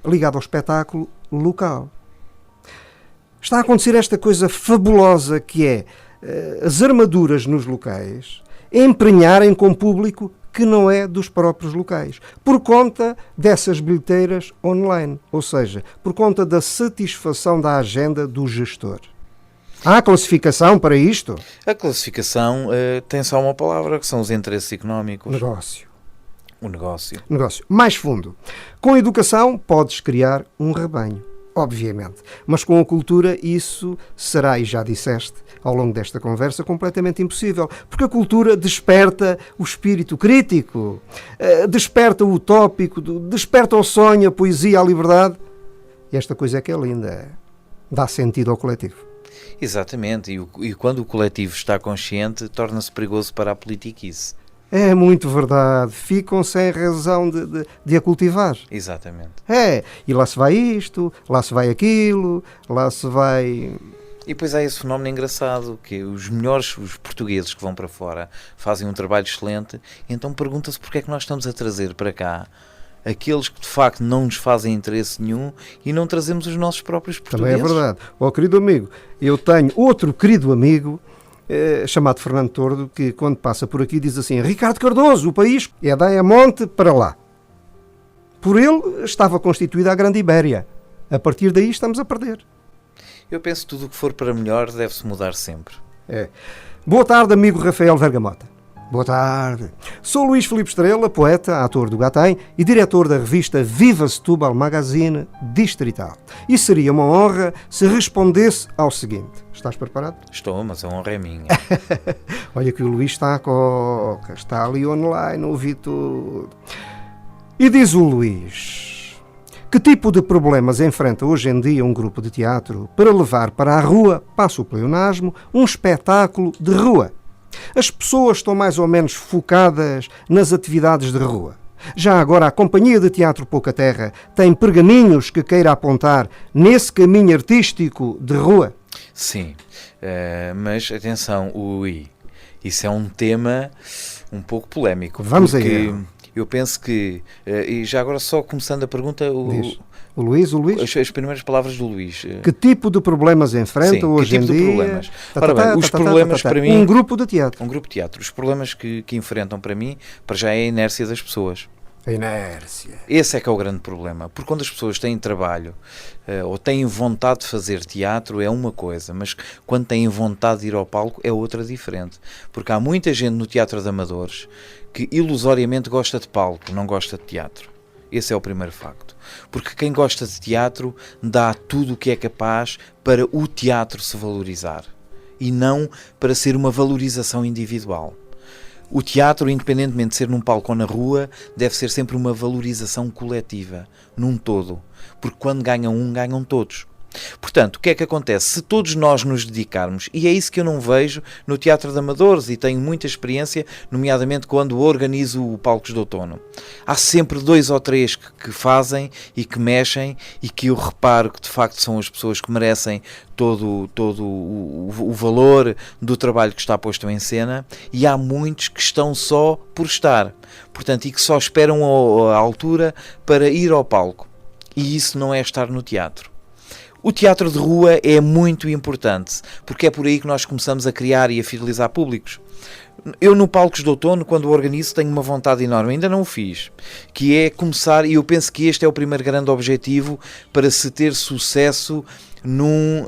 ligada ao espetáculo local. Está a acontecer esta coisa fabulosa que é as armaduras nos locais emprenharem com público que não é dos próprios locais, por conta dessas bilheteiras online, ou seja, por conta da satisfação da agenda do gestor. Há classificação para isto? A classificação tem só uma palavra, que são os interesses económicos. Negócio. O negócio. Negócio. Mais fundo. Com a educação podes criar um rebanho. Obviamente. Mas com a cultura isso será, e já disseste ao longo desta conversa, completamente impossível. Porque a cultura desperta o espírito crítico, desperta o utópico, desperta o sonho, a poesia, a liberdade. E esta coisa é que é linda. Dá sentido ao coletivo. Exatamente. E quando o coletivo está consciente, torna-se perigoso para a politiquice. É muito verdade. Ficam sem razão de a cultivar. Exatamente. E lá se vai isto, lá se vai aquilo, lá se vai... E depois há esse fenómeno engraçado, que os portugueses que vão para fora, fazem um trabalho excelente, então pergunta-se porque é que nós estamos a trazer para cá aqueles que de facto não nos fazem interesse nenhum e não trazemos os nossos próprios portugueses. Também é verdade. Querido amigo, eu tenho outro querido amigo, chamado Fernando Tordo, que quando passa por aqui diz assim: Ricardo Cardoso, o país é da Ayamonte para lá. Por ele estava constituída a Grande Ibéria. A partir daí estamos a perder. Eu penso que tudo o que for para melhor deve-se mudar sempre. Boa tarde, amigo Rafael Vergamota. Boa tarde. Sou Luís Filipe Estrela, poeta, ator do Gatem e diretor da revista Viva Setúbal Magazine Distrital. E seria uma honra se respondesse ao seguinte. Estás preparado? Estou, mas a honra é minha. Olha que o Luís está à coca, está ali online, ouvi tudo. E diz o Luís: que tipo de problemas enfrenta hoje em dia um grupo de teatro para levar para a rua, passo o pleonasmo, um espetáculo de rua? As pessoas estão mais ou menos focadas nas atividades de rua. Já agora a Companhia de Teatro Pouca Terra tem pergaminhos que queira apontar nesse caminho artístico de rua? Sim, mas atenção, isso é um tema um pouco polémico. Vamos aí. Eu penso que, e já agora só começando a pergunta, o Luís? As primeiras palavras do Luís. Que tipo de problemas enfrenta hoje em dia? Que tipo de problemas? Ora bem, os problemas para mim... Um grupo de teatro. Um grupo de teatro. Os problemas que enfrentam para mim, para já é a inércia das pessoas. A inércia. Esse é que é o grande problema. Porque quando as pessoas têm trabalho ou têm vontade de fazer teatro é uma coisa, mas quando têm vontade de ir ao palco é outra diferente. Porque há muita gente no teatro de amadores que ilusoriamente gosta de palco, não gosta de teatro. Esse é o primeiro facto. Porque quem gosta de teatro dá tudo o que é capaz para o teatro se valorizar e não para ser uma valorização individual. O teatro, independentemente de ser num palco ou na rua, deve ser sempre uma valorização coletiva, num todo. Porque quando ganham um, ganham todos. Portanto, o que é que acontece? Se todos nós nos dedicarmos, e é isso que eu não vejo no Teatro de Amadores, e tenho muita experiência, nomeadamente quando organizo o Palcos de Outono. Há sempre 2 ou 3 que fazem e que mexem, e que eu reparo que de facto são as pessoas que merecem todo o valor do trabalho que está posto em cena, e há muitos que estão só por estar, portanto, e que só esperam a altura para ir ao palco. E isso não é estar no teatro. O teatro de rua é muito importante, porque é por aí que nós começamos a criar e a fidelizar públicos. Eu no Palcos de Outono, quando o organizo, tenho uma vontade enorme, ainda não o fiz, que é começar, e eu penso que este é o primeiro grande objetivo para se ter sucesso num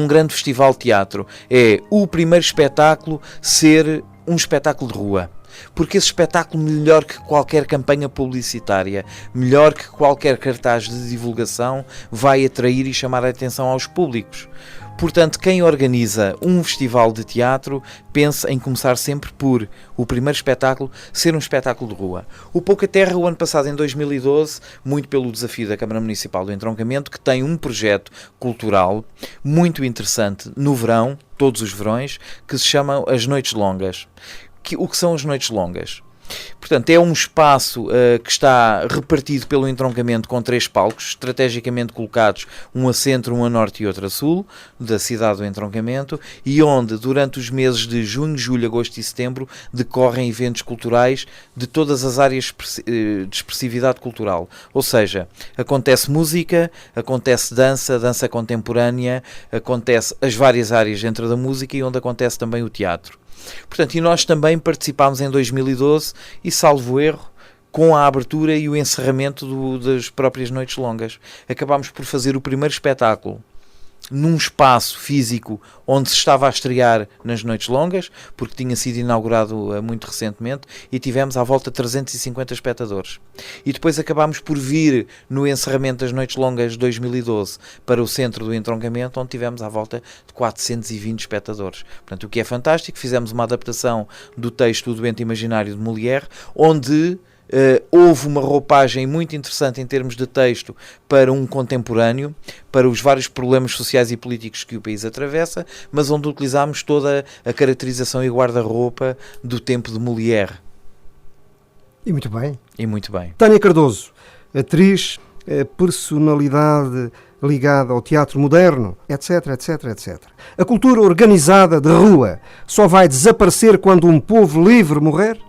grande festival de teatro. É o primeiro espetáculo ser um espetáculo de rua. Porque esse espetáculo, melhor que qualquer campanha publicitária, melhor que qualquer cartaz de divulgação, vai atrair e chamar a atenção aos públicos. Portanto, quem organiza um festival de teatro pensa em começar sempre por o primeiro espetáculo ser um espetáculo de rua. O Pouca Terra, o ano passado, em 2012, muito pelo desafio da Câmara Municipal do Entroncamento, que tem um projeto cultural muito interessante no verão, todos os verões, que se chama As Noites Longas. O que são as Noites Longas? Portanto, é um espaço que está repartido pelo entroncamento com 3 palcos, estrategicamente colocados, um a centro, um a norte e outro a sul, da cidade do entroncamento, e onde, durante os meses de junho, julho, agosto e setembro, decorrem eventos culturais de todas as áreas de expressividade cultural. Ou seja, acontece música, acontece dança, dança contemporânea, acontece as várias áreas dentro da música e onde acontece também o teatro. Portanto, e nós também participámos em 2012 e, salvo erro, com a abertura e o encerramento das próprias Noites Longas. Acabámos por fazer o primeiro espetáculo num espaço físico onde se estava a estrear nas Noites Longas, porque tinha sido inaugurado muito recentemente, e tivemos à volta de 350 espectadores. E depois acabámos por vir no encerramento das Noites Longas de 2012 para o centro do entroncamento, onde tivemos à volta de 420 espectadores. Portanto, o que é fantástico, fizemos uma adaptação do texto O Doente Imaginário de Molière, onde houve uma roupagem muito interessante em termos de texto para um contemporâneo, para os vários problemas sociais e políticos que o país atravessa, mas onde utilizámos toda a caracterização e guarda-roupa do tempo de Molière. E muito bem. E muito bem. Tânia Cardoso, atriz, personalidade ligada ao teatro moderno, etc, etc, etc. A cultura organizada de rua só vai desaparecer quando um povo livre morrer?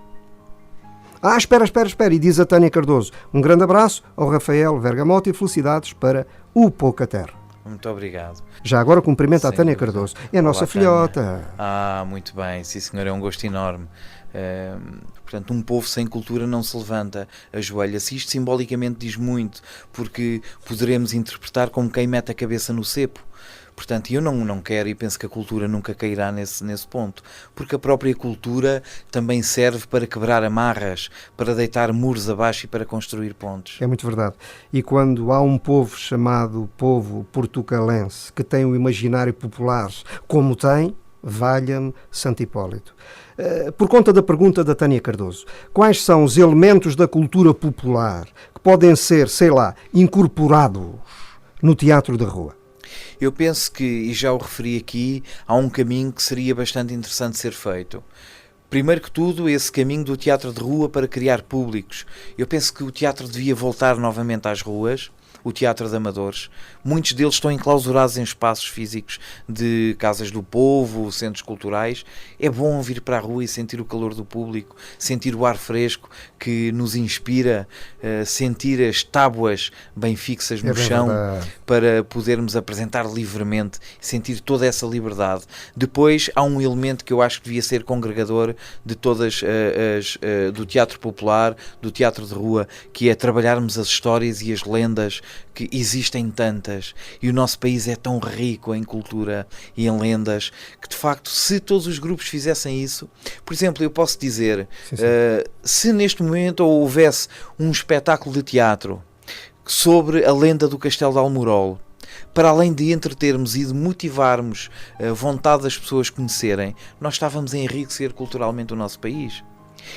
Espera, e diz a Tânia Cardoso. Um grande abraço ao Rafael Vergamotta e felicidades para o Pouca Terra. Muito obrigado. Já agora cumprimento a Tânia Cardoso. É a nossa filhota. Muito bem. Sim, senhor, é um gosto enorme. Portanto, um povo sem cultura não se levanta, ajoelha-se. Isto simbolicamente diz muito, porque poderemos interpretar como quem mete a cabeça no cepo. Portanto, eu não quero e penso que a cultura nunca cairá nesse ponto, porque a própria cultura também serve para quebrar amarras, para deitar muros abaixo e para construir pontes. É muito verdade. E quando há um povo chamado povo portucalense que tem um imaginário popular como tem, valha-me Santo Hipólito. Por conta da pergunta da Tânia Cardoso, quais são os elementos da cultura popular que podem ser, incorporados no teatro de rua? Eu penso que, e já o referi aqui, há um caminho que seria bastante interessante ser feito. Primeiro que tudo, esse caminho do teatro de rua para criar públicos. Eu penso que o teatro devia voltar novamente às ruas, o teatro de amadores. Muitos deles estão enclausurados em espaços físicos de casas do povo, centros culturais. É bom vir para a rua e sentir o calor do público, sentir o ar fresco que nos inspira, sentir as tábuas bem fixas no chão, para podermos apresentar livremente, sentir toda essa liberdade. Depois há um elemento que eu acho que devia ser congregador de todas do teatro popular, do teatro de rua, que é trabalharmos as histórias e as lendas, que existem tantas, e o nosso país é tão rico em cultura e em lendas, que de facto, se todos os grupos fizessem isso, por exemplo, eu posso dizer, se neste momento houvesse um espetáculo de teatro sobre a lenda do Castelo de Almorol, para além de entretermos e de motivarmos a vontade das pessoas conhecerem, nós estávamos a enriquecer culturalmente o nosso país.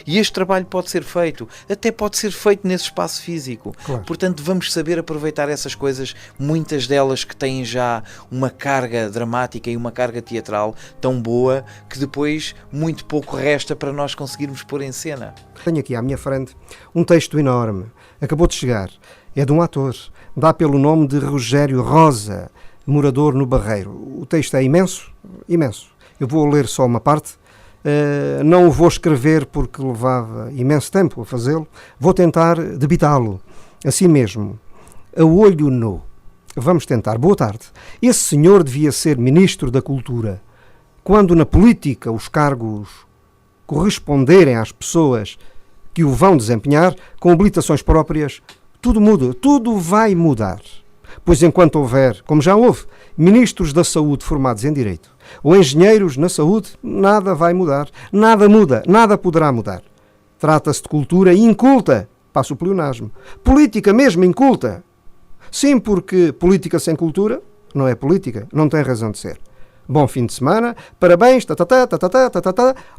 E este trabalho pode ser feito, até pode ser feito nesse espaço físico. Claro. Portanto, vamos saber aproveitar essas coisas, muitas delas que têm já uma carga dramática e uma carga teatral tão boa que depois muito pouco resta para nós conseguirmos pôr em cena. Tenho aqui à minha frente um texto enorme, acabou de chegar, é de um ator, dá pelo nome de Rogério Rosa, morador no Barreiro. O texto é imenso, imenso. Eu vou ler só uma parte. Não o vou escrever porque levava imenso tempo a fazê-lo. Vou tentar debitá-lo, assim mesmo, a olho nu. Vamos tentar. Boa tarde. Esse senhor devia ser Ministro da Cultura. Quando na política os cargos corresponderem às pessoas que o vão desempenhar, com habilitações próprias, tudo muda, tudo vai mudar. Pois enquanto houver, como já houve, Ministros da Saúde formados em Direito, ou engenheiros na saúde, nada vai mudar. Nada muda, nada poderá mudar. Trata-se de cultura inculta, passo o pleonasmo. Política mesmo inculta. Sim, porque política sem cultura não é política, não tem razão de ser. Bom fim de semana, parabéns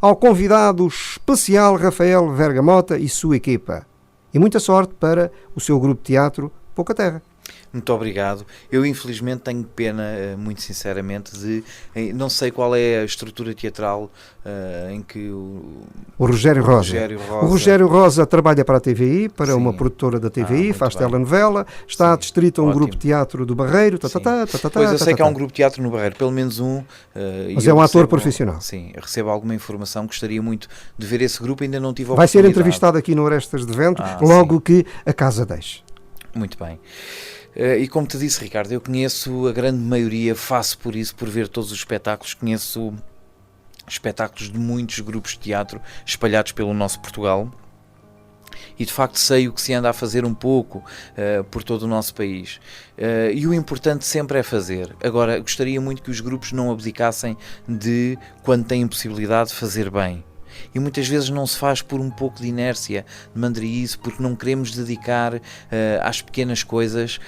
ao convidado especial Rafael Vergamota e sua equipa. E muita sorte para o seu grupo de teatro Pouca Terra. Muito obrigado. Eu infelizmente tenho pena, muito sinceramente, de não sei qual é a estrutura teatral em que o Rogério Rosa. O Rogério Rosa trabalha para a TVI, para uma produtora da TVI, faz telenovela, está adscrito a um grupo de teatro do Barreiro. Pois eu sei que há um grupo de teatro no Barreiro, pelo menos um. Mas é um ator profissional. Sim, eu recebo alguma informação, gostaria muito de ver esse grupo, ainda não tive a Vai ser oportunidade. entrevistado aqui no Orestas de Vento, logo que a casa deixe. Muito bem. E como te disse, Ricardo, eu conheço a grande maioria, faço por isso, por ver todos os espetáculos, conheço espetáculos de muitos grupos de teatro espalhados pelo nosso Portugal e de facto sei o que se anda a fazer um pouco por todo o nosso país. E o importante sempre é fazer. Agora, gostaria muito que os grupos não abdicassem de, quando têm possibilidade, de fazer bem. E muitas vezes não se faz por um pouco de inércia, de mandriice, porque não queremos dedicar às pequenas coisas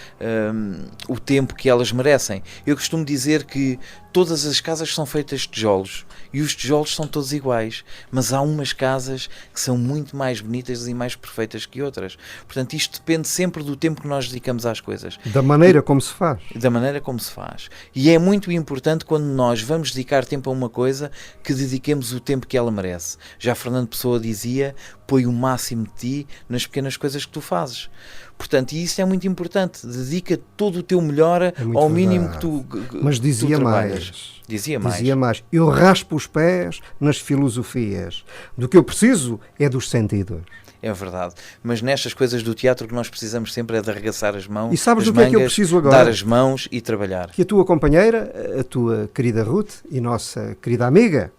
o tempo que elas merecem. Eu costumo dizer que todas as casas são feitas de tijolos e os tijolos são todos iguais, mas há umas casas que são muito mais bonitas e mais perfeitas que outras. Portanto, isto depende sempre do tempo que nós dedicamos às coisas. Da maneira como se faz. Da maneira como se faz. E é muito importante quando nós vamos dedicar tempo a uma coisa que dediquemos o tempo que ela merece. Já Fernando Pessoa dizia, põe o máximo de ti nas pequenas coisas que tu fazes. Portanto, e isso é muito importante. Dedica todo o teu melhor ao mínimo que tu Mas dizia tu mais. Dizia mais. Eu raspo os pés nas filosofias. Do que eu preciso é dos sentidos. É verdade. Mas nestas coisas do teatro que nós precisamos sempre é de arregaçar as mãos. E sabes as do que mangas, é que eu preciso agora? Dar as mãos e trabalhar. Que a tua companheira, a tua querida Ruth e nossa querida amiga,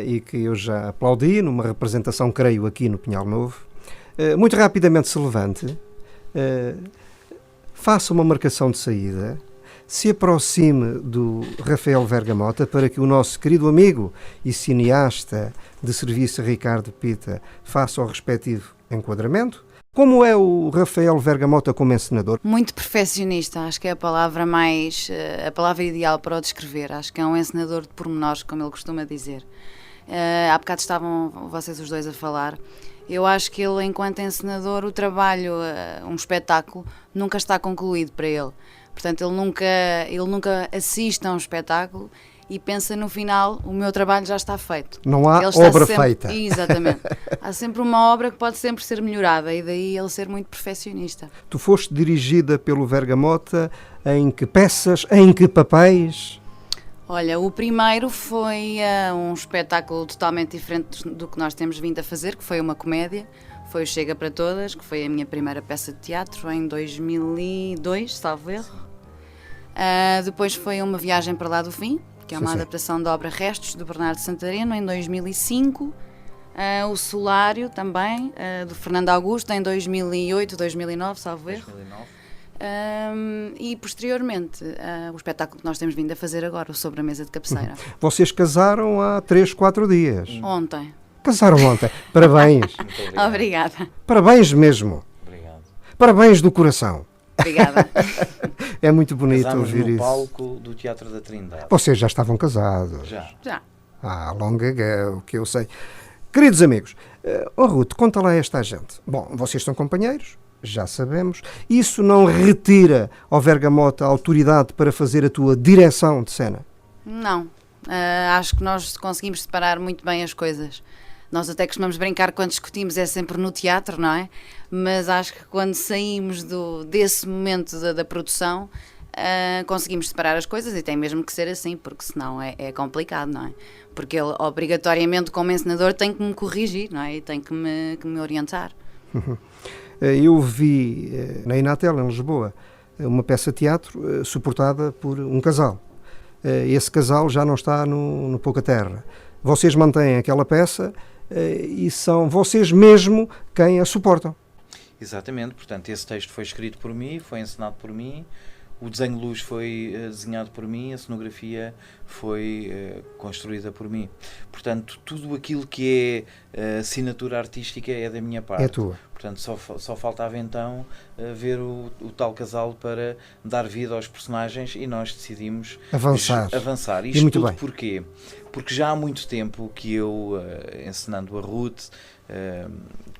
e que eu já aplaudi numa representação, creio, aqui no Pinhal Novo, muito rapidamente se levante, faça uma marcação de saída, se aproxime do Rafael Vergamota para que o nosso querido amigo e cineasta de serviço Ricardo Pita faça o respectivo enquadramento. Como é o Rafael Vergamota como encenador? Muito perfeccionista, acho que é a palavra a palavra ideal para o descrever. Acho que é um encenador de pormenores, como ele costuma dizer. Há bocado estavam vocês os dois a falar. Eu acho que ele, enquanto encenador, o trabalho, um espetáculo, nunca está concluído para ele. Portanto, ele nunca assiste a um espetáculo e pensa no final, o meu trabalho já está feito. Não há obra feita. Exatamente. Há sempre uma obra que pode sempre ser melhorada e daí ele ser muito perfeccionista. Tu foste dirigida pelo Vergamota em que peças, em que papéis? Olha, o primeiro foi um espetáculo totalmente diferente do que nós temos vindo a fazer, que foi uma comédia. Foi o Chega para Todas, que foi a minha primeira peça de teatro em 2002, salvo erro. Depois foi Uma Viagem para Lá do Fim, que é uma adaptação da obra Restos, do Bernardo Santareno, em 2005. O Solário, também, do Fernando Augusto, em 2008, 2009, salvo erro. 2009. E posteriormente o espetáculo que nós temos vindo a fazer agora, o Sobre a Mesa de Cabeceira. Vocês casaram há 3, 4 dias. Ontem. Casaram ontem. Parabéns. Obrigada. Parabéns mesmo. Obrigado. Parabéns do coração. Obrigada. É muito bonito Casámos ouvir no isso. palco do Teatro da Trindade. Vocês já estavam casados? Já. Já. Long ago, que eu sei. Queridos amigos, Ruth, conta lá esta gente. Bom, vocês são companheiros, já sabemos. Isso não retira ao Vergamota a autoridade para fazer a tua direção de cena? Não. Acho que nós conseguimos separar muito bem as coisas. Nós até costumamos brincar quando discutimos, é sempre no teatro, não é? Mas acho que quando saímos desse momento da produção, conseguimos separar as coisas, e tem mesmo que ser assim, porque senão é complicado, não é? Porque ele obrigatoriamente, como encenador, tem que me corrigir, não é? E tem que me orientar. Eu vi na Inatel, em Lisboa, uma peça de teatro suportada por um casal. Esse casal já não está no Pouca Terra. Vocês mantêm aquela peça e são vocês mesmo quem a suportam. Exatamente, portanto, esse texto foi escrito por mim, foi encenado por mim, o desenho de luz foi desenhado por mim, a cenografia foi construída por mim. Portanto, tudo aquilo que é assinatura artística é da minha parte. É tua. Portanto, só faltava então ver o tal casal para dar vida aos personagens, e nós decidimos avançar. Isto muito tudo bem. porquê? Porque já há muito tempo que eu, encenando a Ruth,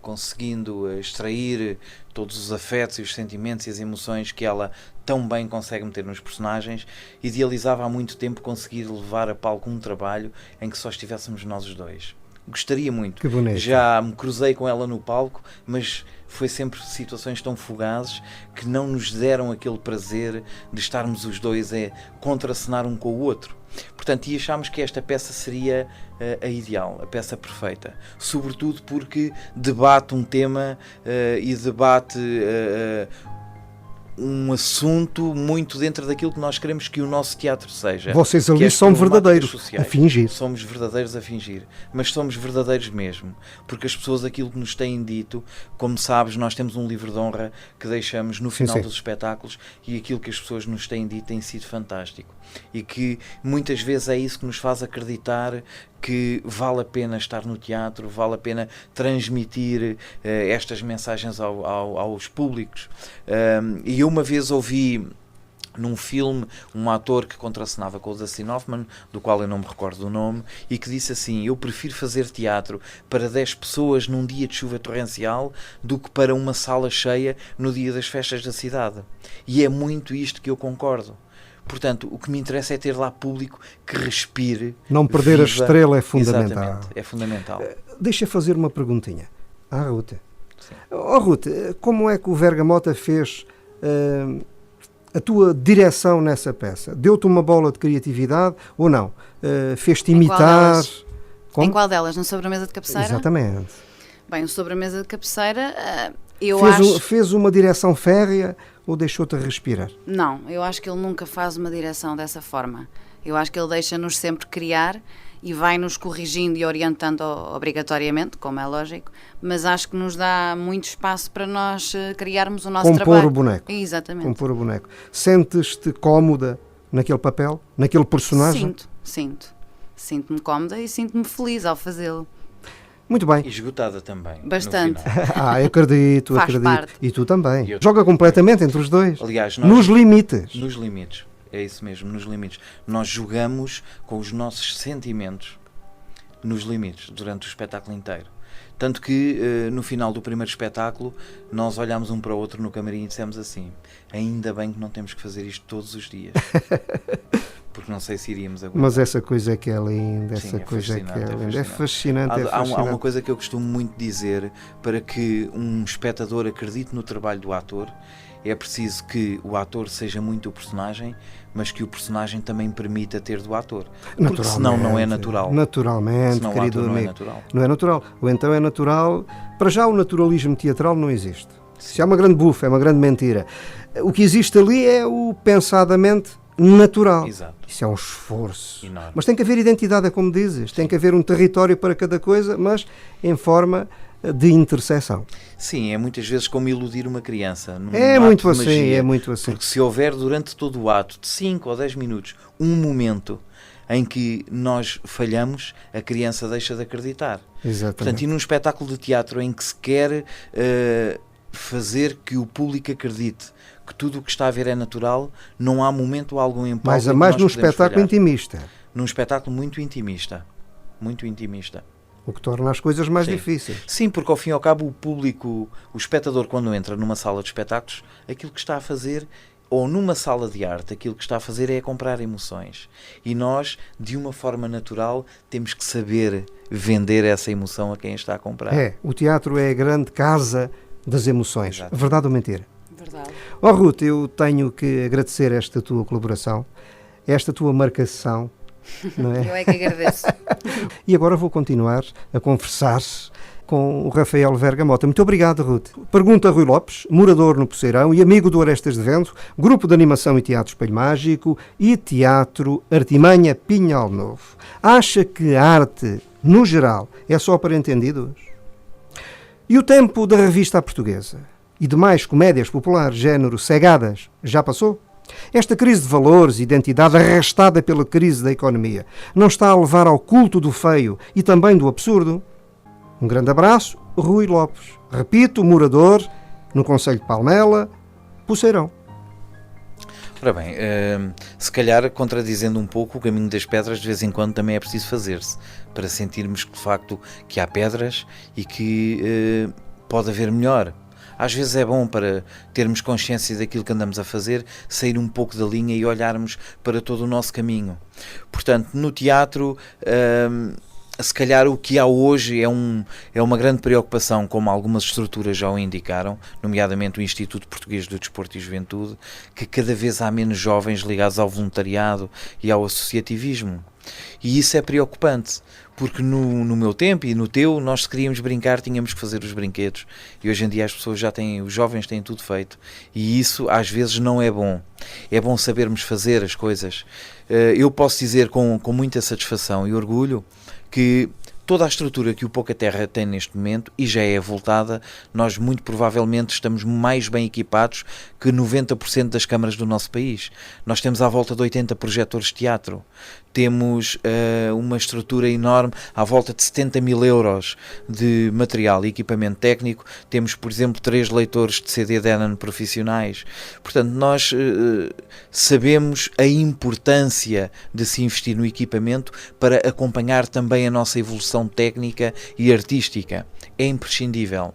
conseguindo extrair todos os afetos e os sentimentos e as emoções que ela tão bem consegue meter nos personagens, idealizava há muito tempo conseguir levar a palco um trabalho em que só estivéssemos nós os dois. Gostaria muito. Que bonito. Já me cruzei com ela no palco, mas foi sempre situações tão fugazes que não nos deram aquele prazer de estarmos os dois a contracenar um com o outro. Portanto, e achámos que esta peça seria a ideal, a peça perfeita. Sobretudo porque debate um tema e debate um assunto muito dentro daquilo que nós queremos que o nosso teatro seja. Vocês que é ali as são verdadeiros, sociais. a fingir. Somos verdadeiros a fingir, mas somos verdadeiros mesmo, porque as pessoas aquilo que nos têm dito, como sabes, nós temos um livro de honra que deixamos no final dos espetáculos, e aquilo que as pessoas nos têm dito tem sido fantástico, e que muitas vezes é isso que nos faz acreditar que vale a pena estar no teatro, vale a pena transmitir estas mensagens aos públicos. E eu uma vez ouvi num filme um ator que contracenava com o Dustin Hoffman, do qual eu não me recordo do nome, e que disse assim: eu prefiro fazer teatro para 10 pessoas num dia de chuva torrencial do que para uma sala cheia no dia das festas da cidade. E é muito isto que eu concordo. Portanto, o que me interessa é ter lá público que respire. Não perder a estrela é fundamental. Exatamente, é fundamental. Deixa fazer uma perguntinha à Ruth. Ruth, como é que o Vergamota fez a tua direção nessa peça? Deu-te uma bola de criatividade ou não? Fez-te imitar? Em qual delas? Na sobremesa de cabeceira? Exatamente. Bem, o sobremesa de cabeceira, fez uma direção férrea ou deixou-te respirar? Não, eu acho que ele nunca faz uma direção dessa forma. Eu acho que ele deixa-nos sempre criar e vai-nos corrigindo e orientando obrigatoriamente, como é lógico, mas acho que nos dá muito espaço para nós criarmos o nosso trabalho. Compor o boneco. Exatamente. Compor o boneco. Sentes-te cómoda naquele papel? Naquele personagem? Sinto-me cómoda e sinto-me feliz ao fazê-lo. Muito bem. E esgotada também. Bastante. Eu acredito, Faz acredito. parte. E tu também. Joga completamente entre os dois. Aliás, nos limites. Nos limites. É isso mesmo, nos limites. Nós jogamos com os nossos sentimentos nos limites durante o espetáculo inteiro. Tanto que no final do primeiro espetáculo nós olhámos um para o outro no camarim e dissemos assim: ainda bem que não temos que fazer isto todos os dias. Porque não sei se iríamos aguentar. Mas essa coisa é que é linda, Sim, é fascinante. Há uma coisa que eu costumo muito dizer: para que um espectador acredite no trabalho do ator, é preciso que o ator seja muito o personagem, mas que o personagem também permita ter do ator. Porque senão não é natural. Naturalmente, senão querido amigo. não é natural. Não é natural. Ou então é natural. Para já o naturalismo teatral não existe. Isso é uma grande bufa, é uma grande mentira. O que existe ali é o pensadamente natural. Exato. Isso é um esforço. Enorme. Mas tem que haver identidade, é como dizes. Tem que haver um território para cada coisa, mas em forma de interseção. Sim, é muitas vezes como iludir uma criança. É muito assim, é muito assim. Porque se houver durante todo o ato, de 5 ou 10 minutos, um momento em que nós falhamos, a criança deixa de acreditar. Exatamente. Portanto, e num espetáculo de teatro em que se quer fazer que o público acredite que tudo o que está a ver é natural, não há momento algum em palco. Mais num espetáculo intimista. Num espetáculo muito intimista. Muito intimista. O que torna as coisas mais difíceis. Sim, porque ao fim e ao cabo o público, o espectador, quando entra numa sala de espetáculos, aquilo que está a fazer, ou numa sala de arte, aquilo que está a fazer é comprar emoções. E nós, de uma forma natural, temos que saber vender essa emoção a quem está a comprar. O teatro é a grande casa das emoções. Exato. Verdade ou mentira? Verdade. Ruth, eu tenho que agradecer esta tua colaboração, esta tua marcação, não é? Eu é que agradeço. E agora vou continuar a conversar com o Rafael Vergamota. Muito obrigado, Ruth. Pergunta a Rui Lopes, morador no Poceirão e amigo do Arestas de Vento, Grupo de Animação e Teatro Espelho Mágico e Teatro Artimanha Pinhal Novo. Acha que a arte, no geral, é só para entendidos? E o tempo da revista à portuguesa e demais comédias populares, género cegadas, já passou? Esta crise de valores e identidade arrastada pela crise da economia não está a levar ao culto do feio e também do absurdo? Um grande abraço, Rui Lopes. Repito, morador no concelho de Palmela, Poceirão. Ora bem, se calhar contradizendo um pouco, o caminho das pedras de vez em quando também é preciso fazer-se, para sentirmos que de facto que há pedras e que pode haver melhor. Às vezes é bom, para termos consciência daquilo que andamos a fazer, sair um pouco da linha e olharmos para todo o nosso caminho. Portanto, no teatro, se calhar o que há hoje é uma grande preocupação, como algumas estruturas já o indicaram, nomeadamente o Instituto Português do Desporto e Juventude, que cada vez há menos jovens ligados ao voluntariado e ao associativismo. E isso é preocupante, porque no meu tempo e no teu, nós se queríamos brincar, tínhamos que fazer os brinquedos, e hoje em dia as pessoas os jovens têm tudo feito, e isso às vezes não é bom. É bom sabermos fazer as coisas. Eu posso dizer com muita satisfação e orgulho que toda a estrutura que o Pouca Terra tem neste momento, e já é avultada, nós muito provavelmente estamos mais bem equipados que 90% das câmaras do nosso país. Nós temos à volta de 80 projetores de teatro, temos uma estrutura enorme, à volta de 70 mil euros de material e equipamento técnico, temos, por exemplo, 3 leitores de CD Denon profissionais. Portanto, nós sabemos a importância de se investir no equipamento para acompanhar também a nossa evolução técnica e artística. É imprescindível.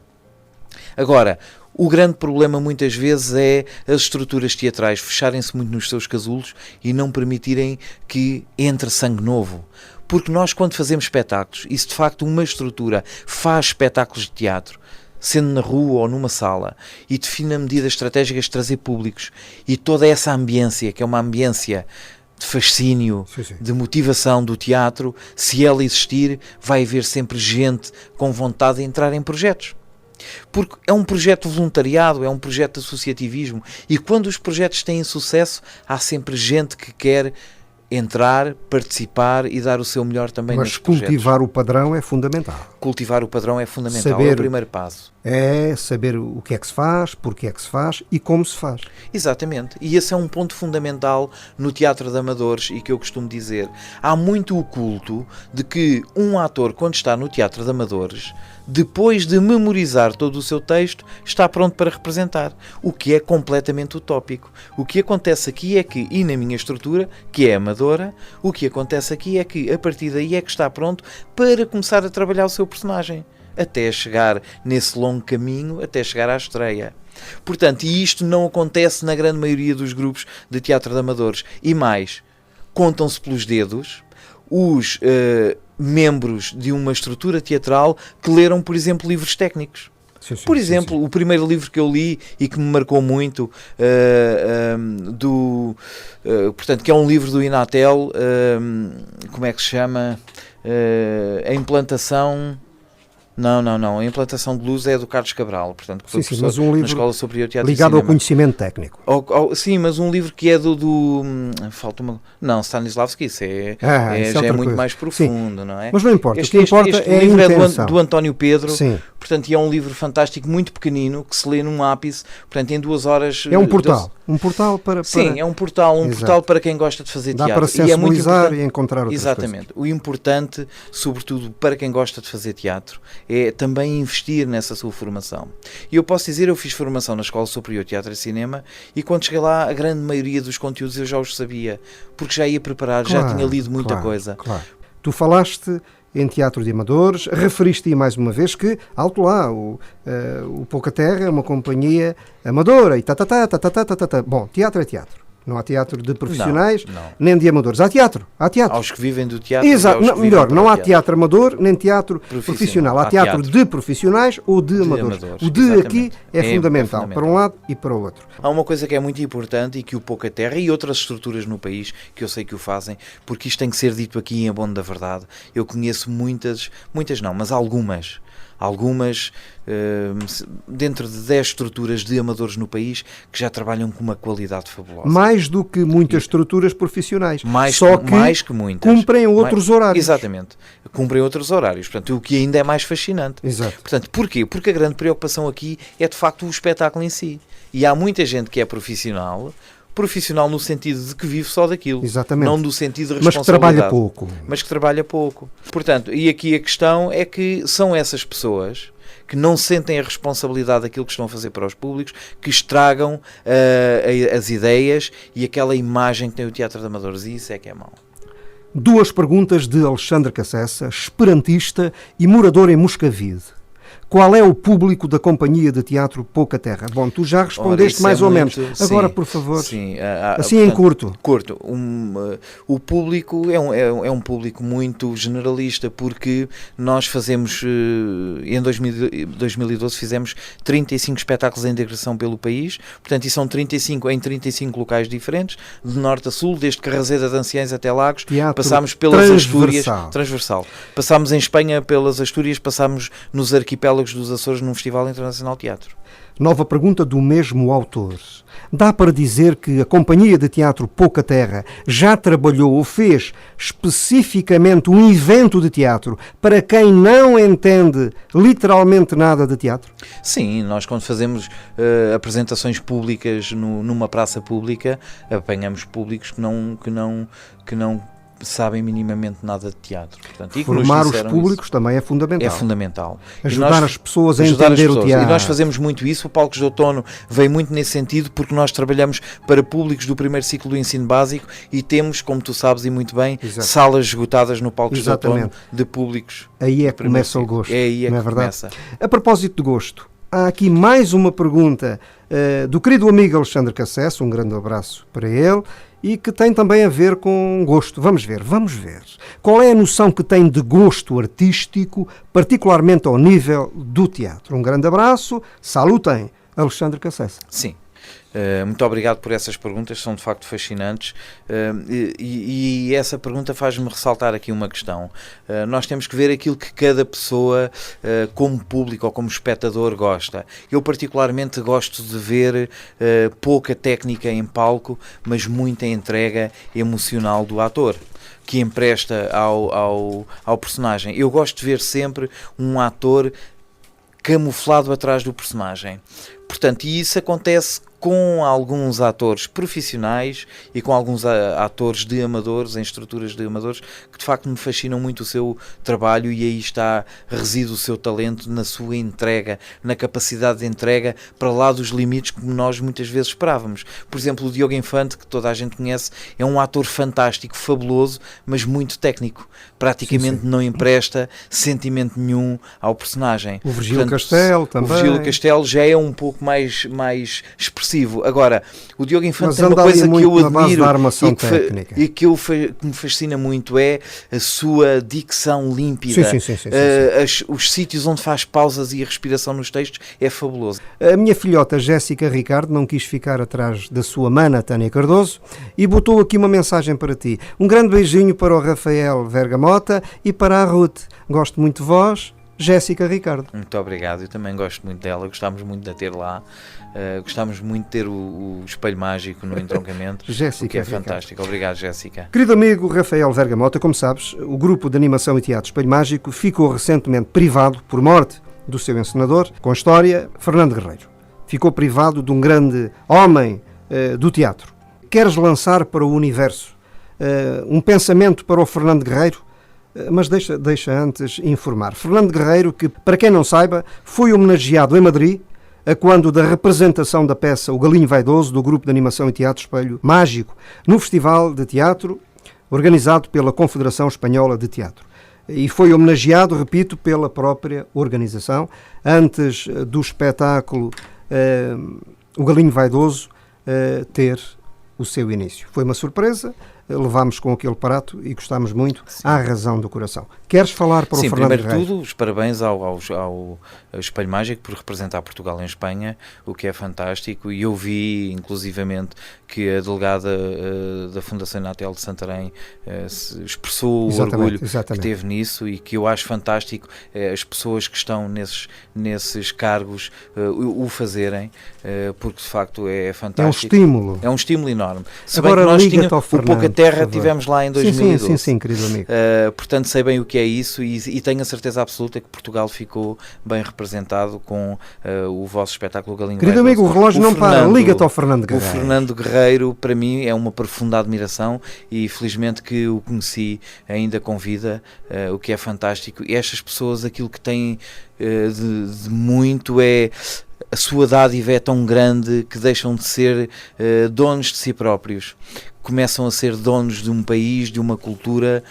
Agora, o grande problema muitas vezes é as estruturas teatrais fecharem-se muito nos seus casulos e não permitirem que entre sangue novo. Porque nós, quando fazemos espetáculos, e se de facto uma estrutura faz espetáculos de teatro, sendo na rua ou numa sala, e define medidas estratégicas de trazer públicos, e toda essa ambiência, que é uma ambiência de fascínio, Sim. de motivação do teatro, se ela existir, vai haver sempre gente com vontade de entrar em projetos. Porque é um projeto de voluntariado, é um projeto de associativismo, e quando os projetos têm sucesso, há sempre gente que quer entrar, participar e dar o seu melhor também nos projetos. Mas cultivar o padrão é fundamental. Cultivar o padrão é fundamental, é o primeiro passo. É saber o que é que se faz, porque é que se faz e como se faz. Exatamente, e esse é um ponto fundamental no teatro de amadores, e que eu costumo dizer. Há muito o culto de que um ator, quando está no teatro de amadores, depois de memorizar todo o seu texto, está pronto para representar, o que é completamente utópico. O que acontece aqui é que, e na minha estrutura, que é amadora, o que acontece aqui é que, a partir daí é que está pronto para começar a trabalhar o seu personagem, até chegar nesse longo caminho, até chegar à estreia. Portanto, e isto não acontece na grande maioria dos grupos de teatro de amadores. E mais, contam-se pelos dedos os membros de uma estrutura teatral que leram, por exemplo, livros técnicos. Sim, por exemplo, o primeiro livro que eu li e que me marcou muito, portanto, que é um livro do Inatel, como é que se chama? A implantação... Não. A implantação de luz é do Carlos Cabral, portanto, que foi professor mas um livro na Escola Superior de Teatro ligado ao conhecimento técnico. Sim, mas um livro que é falta uma... Não, Stanislavski, isso já é muito coisa mais profundo, não é? Mas não importa, este é livro a é do António Pedro, sim. Portanto, e é um livro fantástico, muito pequenino, que se lê num ápice, portanto, em 2 horas... É um portal. Um portal para... Sim, é um portal para quem gosta de fazer Dá teatro. Dá para sensibilizar e encontrar outras Exatamente. coisas. O importante, sobretudo para quem gosta de fazer teatro, é também investir nessa sua formação. E eu posso dizer, eu fiz formação na Escola Superior de Teatro e Cinema, e quando cheguei lá, a grande maioria dos conteúdos eu já os sabia, porque já ia preparado, já tinha lido muita coisa. Claro. Tu falaste em teatro de amadores. Referiste mais uma vez que, alto lá, o Pouca Terra é uma companhia amadora e Bom, teatro é teatro. Não há teatro de profissionais, não. nem de amadores. Há teatro. Aos que vivem do teatro. Exato. E aos que Melhor, vivem não há do teatro amador, nem teatro profissional. Há teatro de profissionais ou de amadores. O de exatamente. aqui é fundamental, para um lado e para o outro. Há uma coisa que é muito importante e que o Pouca Terra e outras estruturas no país, que eu sei que o fazem, porque isto tem que ser dito aqui em abono da verdade. Eu conheço muitas não, mas algumas dentro de 10 estruturas de amadores no país que já trabalham com uma qualidade fabulosa. Mais do que muitas estruturas profissionais. Mais que muitas. Cumprem outros horários. Exatamente. Cumprem outros horários. Portanto, o que ainda é mais fascinante. Exato. Portanto, porquê? Porque a grande preocupação aqui é de facto o espetáculo em si. E há muita gente que é profissional no sentido de que vive só daquilo. Exatamente. Não no sentido de mas responsabilidade. Mas que trabalha pouco. Portanto, e aqui a questão é que são essas pessoas que não sentem a responsabilidade daquilo que estão a fazer para os públicos, que estragam as ideias e aquela imagem que tem o Teatro de Amadores, e isso é que é mau. 2 perguntas de Alexandre Cassessa, esperantista e morador em Moscavide. Qual é o público da companhia de teatro Pouca Terra? Bom, tu já respondeste mais ou menos. Agora, por favor, sim, assim em curto. O público é um público muito generalista, porque nós fazemos, em 2012 fizemos 35 espetáculos em digressão pelo país, portanto, e são 35 em 35 locais diferentes, de norte a sul, desde Carraseda de Anciães até Lagos, passámos pelas Astúrias, transversal. Passámos em Espanha pelas Astúrias, passámos nos arquipélagos dos Açores num Festival Internacional de Teatro. Nova pergunta do mesmo autor. Dá para dizer que a companhia de teatro Pouca Terra já trabalhou ou fez especificamente um evento de teatro para quem não entende literalmente nada de teatro? Sim, nós quando fazemos apresentações públicas numa praça pública, apanhamos públicos que não sabem minimamente nada de teatro. Portanto, e formar os públicos isso também é fundamental. É fundamental. Ajudar as pessoas a entender o teatro. E nós fazemos muito isso. O Palcos de Outono veio muito nesse sentido, porque nós trabalhamos para públicos do primeiro ciclo do ensino básico e temos, como tu sabes e muito bem, salas esgotadas no Palcos de Outono de públicos. Aí é que começa o gosto. É aí não que é verdade? Começa. A propósito de gosto, há aqui mais uma pergunta do querido amigo Alexandre Cassessa, um grande abraço para ele, e que tem também a ver com gosto. Vamos ver. Qual é a noção que tem de gosto artístico, particularmente ao nível do teatro? Um grande abraço, salutem, Alexandre Cassessa. Sim. Muito obrigado por essas perguntas, são de facto fascinantes, e essa pergunta faz-me ressaltar aqui uma questão. Nós temos que ver aquilo que cada pessoa, como público ou como espectador, gosta. Eu particularmente gosto de ver pouca técnica em palco, mas muita entrega emocional do ator, que empresta ao personagem. Eu gosto de ver sempre um ator camuflado atrás do personagem. Portanto, e isso acontece com alguns atores profissionais e com alguns atores de amadores, em estruturas de amadores, que de facto me fascinam muito o seu trabalho, e aí reside o seu talento, na sua entrega, na capacidade de entrega para lá dos limites que nós muitas vezes esperávamos. Por exemplo, o Diogo Infante, que toda a gente conhece, é um ator fantástico, fabuloso, mas muito técnico. Praticamente não empresta sentimento nenhum ao personagem. O Virgílio Castelo também. O Virgílio Castelo já é um pouco mais expressivo. Agora, o Diogo Infante tem uma coisa que eu admiro e que me fascina muito, é a sua dicção límpida. Os sítios onde faz pausas e a respiração nos textos é fabuloso. A minha filhota Jéssica Ricardo não quis ficar atrás da sua mana Tânia Cardoso e botou aqui uma mensagem para ti. Um grande beijinho para o Rafael Vergamota e para a Ruth. Gosto muito de vós, Jéssica Ricardo. Muito obrigado, eu também gosto muito dela, gostámos muito de a ter lá. Gostámos muito de ter o espelho mágico no entroncamento, Jéssica, o que é fantástico. Obrigado, Jéssica. Querido amigo Rafael Vergamota, como sabes, o grupo de animação e teatro Espelho Mágico ficou recentemente privado por morte do seu encenador, com história, Fernando Guerreiro. Ficou privado de um grande homem do teatro. Queres lançar para o universo um pensamento para o Fernando Guerreiro? Mas deixa antes informar. Fernando Guerreiro, que, para quem não saiba, foi homenageado em Madrid a quando da representação da peça O Galinho Vaidoso, do grupo de animação e teatro Espelho Mágico, no Festival de Teatro, organizado pela Confederação Espanhola de Teatro. e foi homenageado, repito, pela própria organização. Antes do espetáculo O Galinho Vaidoso ter o seu início. Foi uma surpresa, levámos com aquele prato e gostámos muito, à razão do coração. Queres falar para o Fernando Guerreiro? Sim, primeiro de tudo, os parabéns ao Espelho Mágico por representar Portugal em Espanha, o que é fantástico, e eu vi, inclusivamente, que a delegada da Fundação Natel de Santarém expressou o orgulho que teve nisso, e que eu acho fantástico as pessoas que estão nesses cargos o fazerem, porque de facto é fantástico. É um estímulo enorme. Se Agora, bem que nós tínhamos o Pouca Terra, tivemos lá em 2012. Sim, querido amigo. Portanto, sei bem o que é isso, e tenho a certeza absoluta que Portugal ficou bem representado com o vosso espetáculo Galinho Vaidoso. Querido amigo, o relógio não para, liga-te ao Fernando Guerreiro. O Fernando Guerreiro, para mim, é uma profunda admiração, e felizmente que o conheci ainda com vida, o que é fantástico. E estas pessoas, aquilo que têm de muito é... A sua dádiva é tão grande que deixam de ser donos de si próprios. Começam a ser donos de um país, de uma cultura,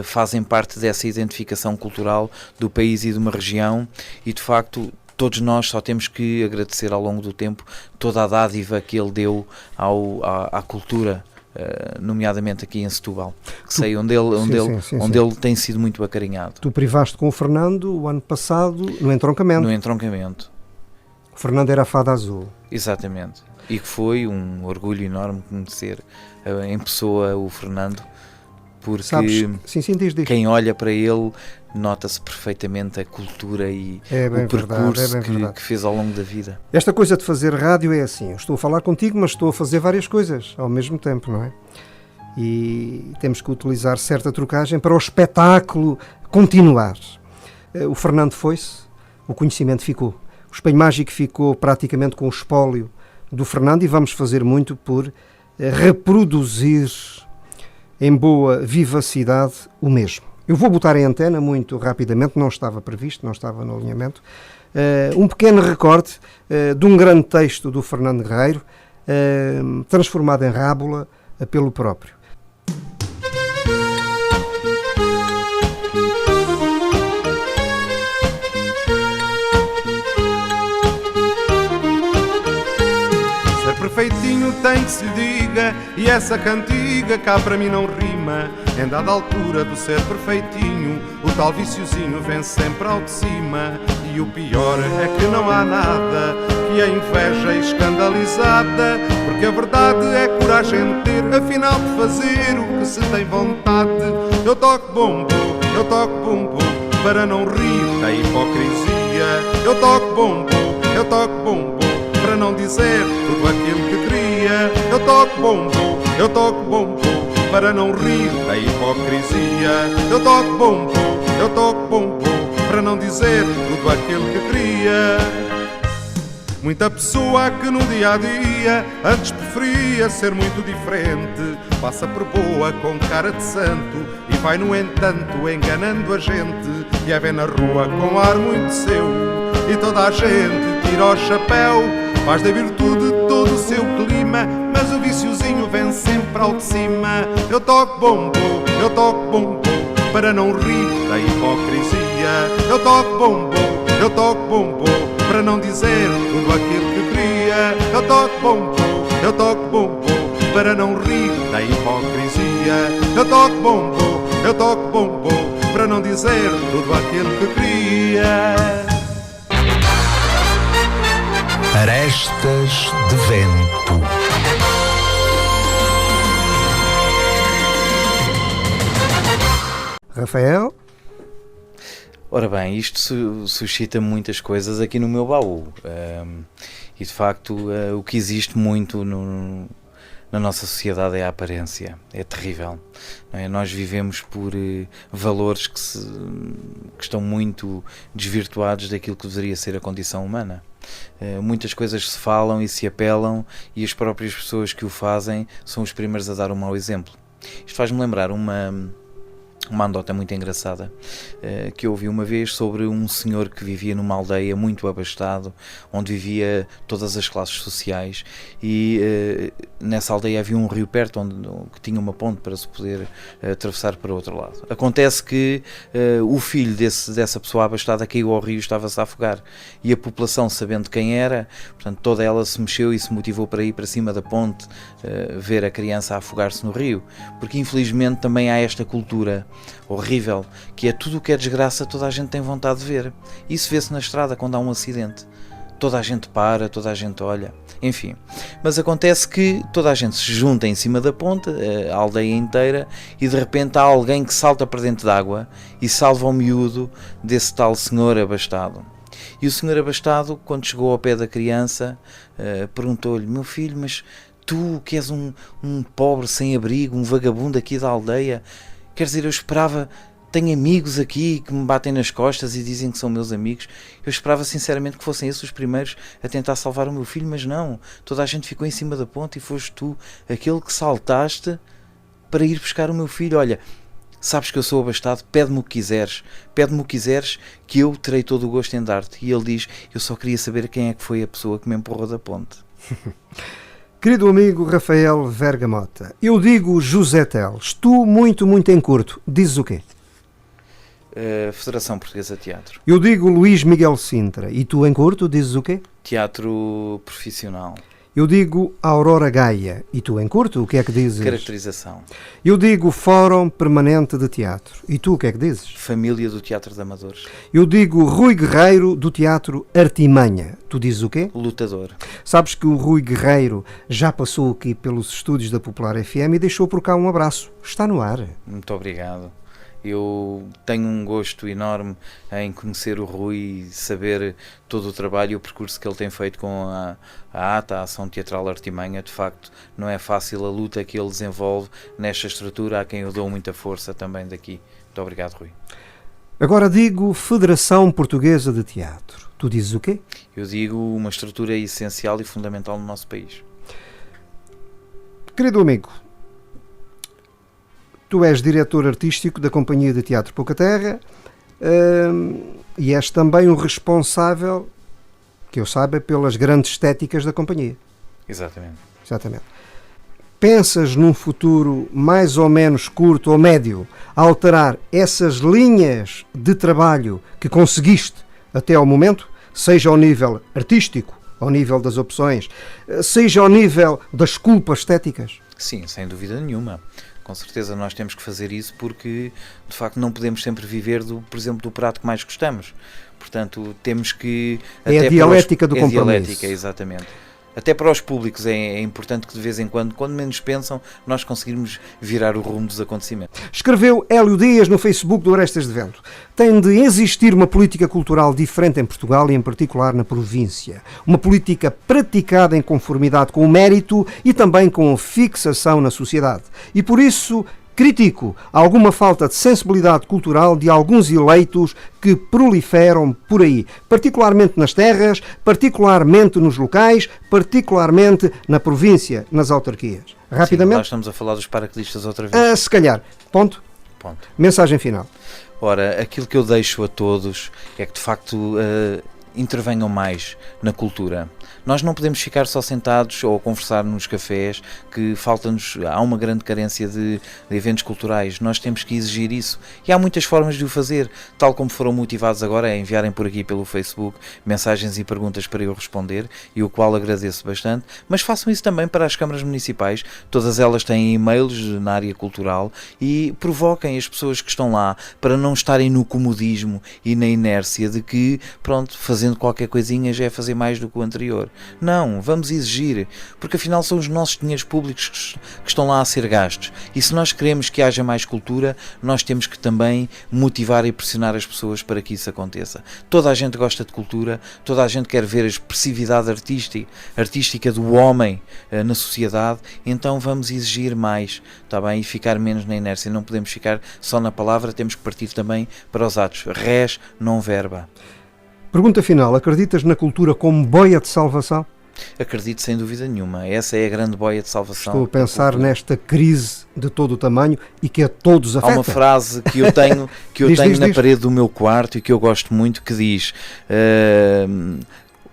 fazem parte dessa identificação cultural do país e de uma região, e de facto todos nós só temos que agradecer ao longo do tempo toda a dádiva que ele deu à cultura, nomeadamente aqui em Setúbal, que sei onde ele tem sido muito acarinhado. Tu privaste com o Fernando o ano passado no entroncamento. No entroncamento. O Fernando era a fada azul. Exatamente. E que foi um orgulho enorme conhecer em pessoa o Fernando, porque diz. Quem olha para ele nota-se perfeitamente a cultura e o percurso que fez ao longo da vida. Esta coisa de fazer rádio é assim, eu estou a falar contigo, mas estou a fazer várias coisas ao mesmo tempo, não é? E temos que utilizar certa trucagem para o espetáculo continuar. O Fernando foi-se, o conhecimento ficou. O Espelho Mágico ficou praticamente com o espólio do Fernando, e vamos fazer muito por reproduzir em boa vivacidade o mesmo. Eu vou botar em antena muito rapidamente, não estava previsto, não estava no alinhamento, um pequeno recorte de um grande texto do Fernando Guerreiro, transformado em rábula pelo próprio. Perfeitinho tem que se diga, e essa cantiga cá para mim não rima. Em dada altura do ser perfeitinho, o tal viciozinho vem sempre ao de cima. E o pior é que não há nada que a inveja escandalizada, porque a verdade é coragem ter, afinal de fazer o que se tem vontade. Eu toco bombo, para não rir da hipocrisia. Eu toco bombo, para não dizer tudo aquilo que queria. Eu toco bombo, para não rir da hipocrisia. Eu toco bombo, para não dizer tudo aquilo que queria. Muita pessoa que no dia a dia antes preferia ser muito diferente, passa por boa com cara de santo e vai no entanto enganando a gente, e a vê na rua com ar muito seu, e toda a gente tira o chapéu, faz da virtude todo o seu clima, mas o viciozinho vem sempre ao de cima. Eu toco bombo, para não rir da hipocrisia. Eu toco bombo, para não dizer tudo aquilo que queria. Eu toco bombo, para não rir da hipocrisia. Eu toco bombo, para não dizer tudo aquilo que queria. Arestas de vento. Rafael? Ora bem, isto suscita muitas coisas aqui no meu baú. E de facto, o que existe muito na nossa sociedade é a aparência. É terrível. Não é? Nós vivemos por valores que estão muito desvirtuados daquilo que deveria ser a condição humana. Muitas coisas se falam e se apelam, e as próprias pessoas que o fazem são os primeiros a dar um mau exemplo. Isto faz-me lembrar uma uma anedota muito engraçada que eu ouvi uma vez sobre um senhor que vivia numa aldeia muito abastado, onde vivia todas as classes sociais, e nessa aldeia havia um rio perto que tinha uma ponte para se poder atravessar para o outro lado. Acontece que o filho dessa pessoa abastada caiu ao rio e estava-se a afogar, e a população, sabendo quem era, portanto toda ela se mexeu e se motivou para ir para cima da ponte ver a criança a afogar-se no rio, porque infelizmente também há esta cultura horrível, que é tudo o que é desgraça, toda a gente tem vontade de ver. Isso vê-se na estrada quando há um acidente. Toda a gente para, toda a gente olha, enfim. Mas acontece que toda a gente se junta em cima da ponte, a aldeia inteira, e de repente há alguém que salta para dentro d'água e salva o miúdo desse tal senhor abastado. E o senhor abastado, quando chegou ao pé da criança, perguntou-lhe: meu filho, mas tu que és um pobre sem abrigo, um vagabundo aqui da aldeia, quer dizer, eu esperava, tenho amigos aqui que me batem nas costas e dizem que são meus amigos, eu esperava sinceramente que fossem esses os primeiros a tentar salvar o meu filho, mas não, toda a gente ficou em cima da ponte e foste tu aquele que saltaste para ir buscar o meu filho. Olha, sabes que eu sou abastado, pede-me o que quiseres que eu terei todo o gosto em dar-te. E ele diz: eu só queria saber quem é que foi a pessoa que me empurrou da ponte. Querido amigo Rafael Vergamota, eu digo José Teles, tu muito em curto, dizes o quê? Federação Portuguesa de Teatro. Eu digo Luís Miguel Sintra, e tu em curto dizes o quê? Teatro profissional. Eu digo Aurora Gaia, e tu em curto o que é que dizes? Caracterização. Eu digo Fórum Permanente de Teatro, e tu o que é que dizes? Família do Teatro de Amadores. Eu digo Rui Guerreiro do Teatro Artimanha, tu dizes o quê? Lutador. Sabes que o Rui Guerreiro já passou aqui pelos estúdios da Popular FM e deixou por cá um abraço, está no ar. Muito obrigado. Eu tenho um gosto enorme em conhecer o Rui e saber todo o trabalho e o percurso que ele tem feito com a ATA, a Ação Teatral Artimanha. De facto, não é fácil a luta que ele desenvolve nesta estrutura, a quem eu dou muita força também daqui. Muito obrigado, Rui. Agora digo Federação Portuguesa de Teatro. Tu dizes o quê? Eu digo uma estrutura essencial e fundamental no nosso país. Querido amigo, tu és diretor artístico da Companhia de Teatro Pouca Terra e és também o responsável, que eu saiba, pelas grandes estéticas da companhia. Exatamente. Exatamente. Pensas num futuro mais ou menos curto ou médio alterar essas linhas de trabalho que conseguiste até ao momento, seja ao nível artístico, ao nível das opções, seja ao nível das culpas estéticas? Sim, sem dúvida nenhuma. Com certeza nós temos que fazer isso porque, de facto, não podemos sempre viver, por exemplo, do prato que mais gostamos. Portanto, temos que... É a dialética do compromisso. É a dialética, exatamente. Até para os públicos é importante que de vez em quando menos pensam, nós conseguirmos virar o rumo dos acontecimentos. Escreveu Hélio Dias no Facebook do Orestes de Vento. Tem de existir uma política cultural diferente em Portugal e em particular na província. Uma política praticada em conformidade com o mérito e também com a fixação na sociedade. E por isso critico alguma falta de sensibilidade cultural de alguns eleitos que proliferam por aí, particularmente nas terras, particularmente nos locais, particularmente na província, nas autarquias. Rapidamente. Sim, lá estamos a falar dos paraquedistas outra vez. Se calhar. Ponto. Mensagem final. Ora, aquilo que eu deixo a todos é que de facto intervenham mais na cultura. Nós não podemos ficar só sentados ou a conversar nos cafés, que há uma grande carência de eventos culturais. Nós temos que exigir isso. E há muitas formas de o fazer, tal como foram motivados agora a enviarem por aqui pelo Facebook mensagens e perguntas para eu responder, e o qual agradeço bastante. Mas façam isso também para as câmaras municipais. Todas elas têm e-mails na área cultural e provoquem as pessoas que estão lá para não estarem no comodismo e na inércia de que, pronto, fazendo qualquer coisinha já é fazer mais do que o anterior. Não, vamos exigir, porque afinal são os nossos dinheiros públicos que estão lá a ser gastos, e se nós queremos que haja mais cultura, nós temos que também motivar e pressionar as pessoas para que isso aconteça. Toda a gente gosta de cultura, toda a gente quer ver a expressividade artística do homem na sociedade, então vamos exigir mais, está bem? E ficar menos na inércia. Não podemos ficar só na palavra, temos que partir também para os atos. Res non verba. Pergunta final, acreditas na cultura como boia de salvação? Acredito sem dúvida nenhuma, essa é a grande boia de salvação. Estou a pensar nesta crise de todo o tamanho e que a todos Há afeta. uma frase que eu tenho, Diz. na parede do meu quarto e que eu gosto muito, que diz: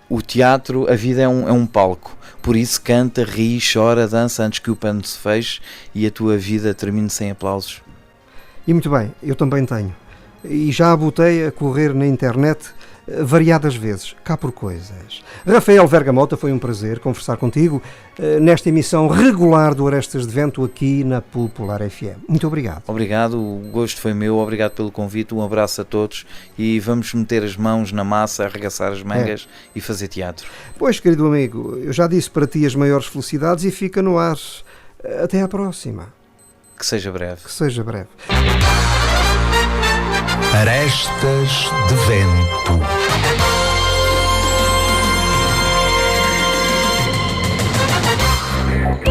o teatro, a vida é um palco, por isso canta, ri, chora, dança antes que o pano se feche e a tua vida termine sem aplausos. E muito bem, eu também tenho. E já a botei a correr na internet variadas vezes, cá por coisas. Rafael Vergamota, foi um prazer conversar contigo nesta emissão regular do Arestas de Vento aqui na Popular FM. Muito obrigado. Obrigado, o gosto foi meu, obrigado pelo convite, um abraço a todos e vamos meter as mãos na massa, arregaçar as mangas e fazer teatro. Pois, querido amigo, eu já disse para ti as maiores felicidades e fica no ar. Até à próxima. Que seja breve. Que seja breve. Arestas de Vento.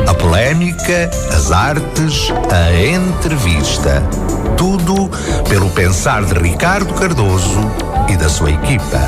A polémica, as artes, a entrevista. Tudo pelo pensar de Ricardo Cardoso e da sua equipa.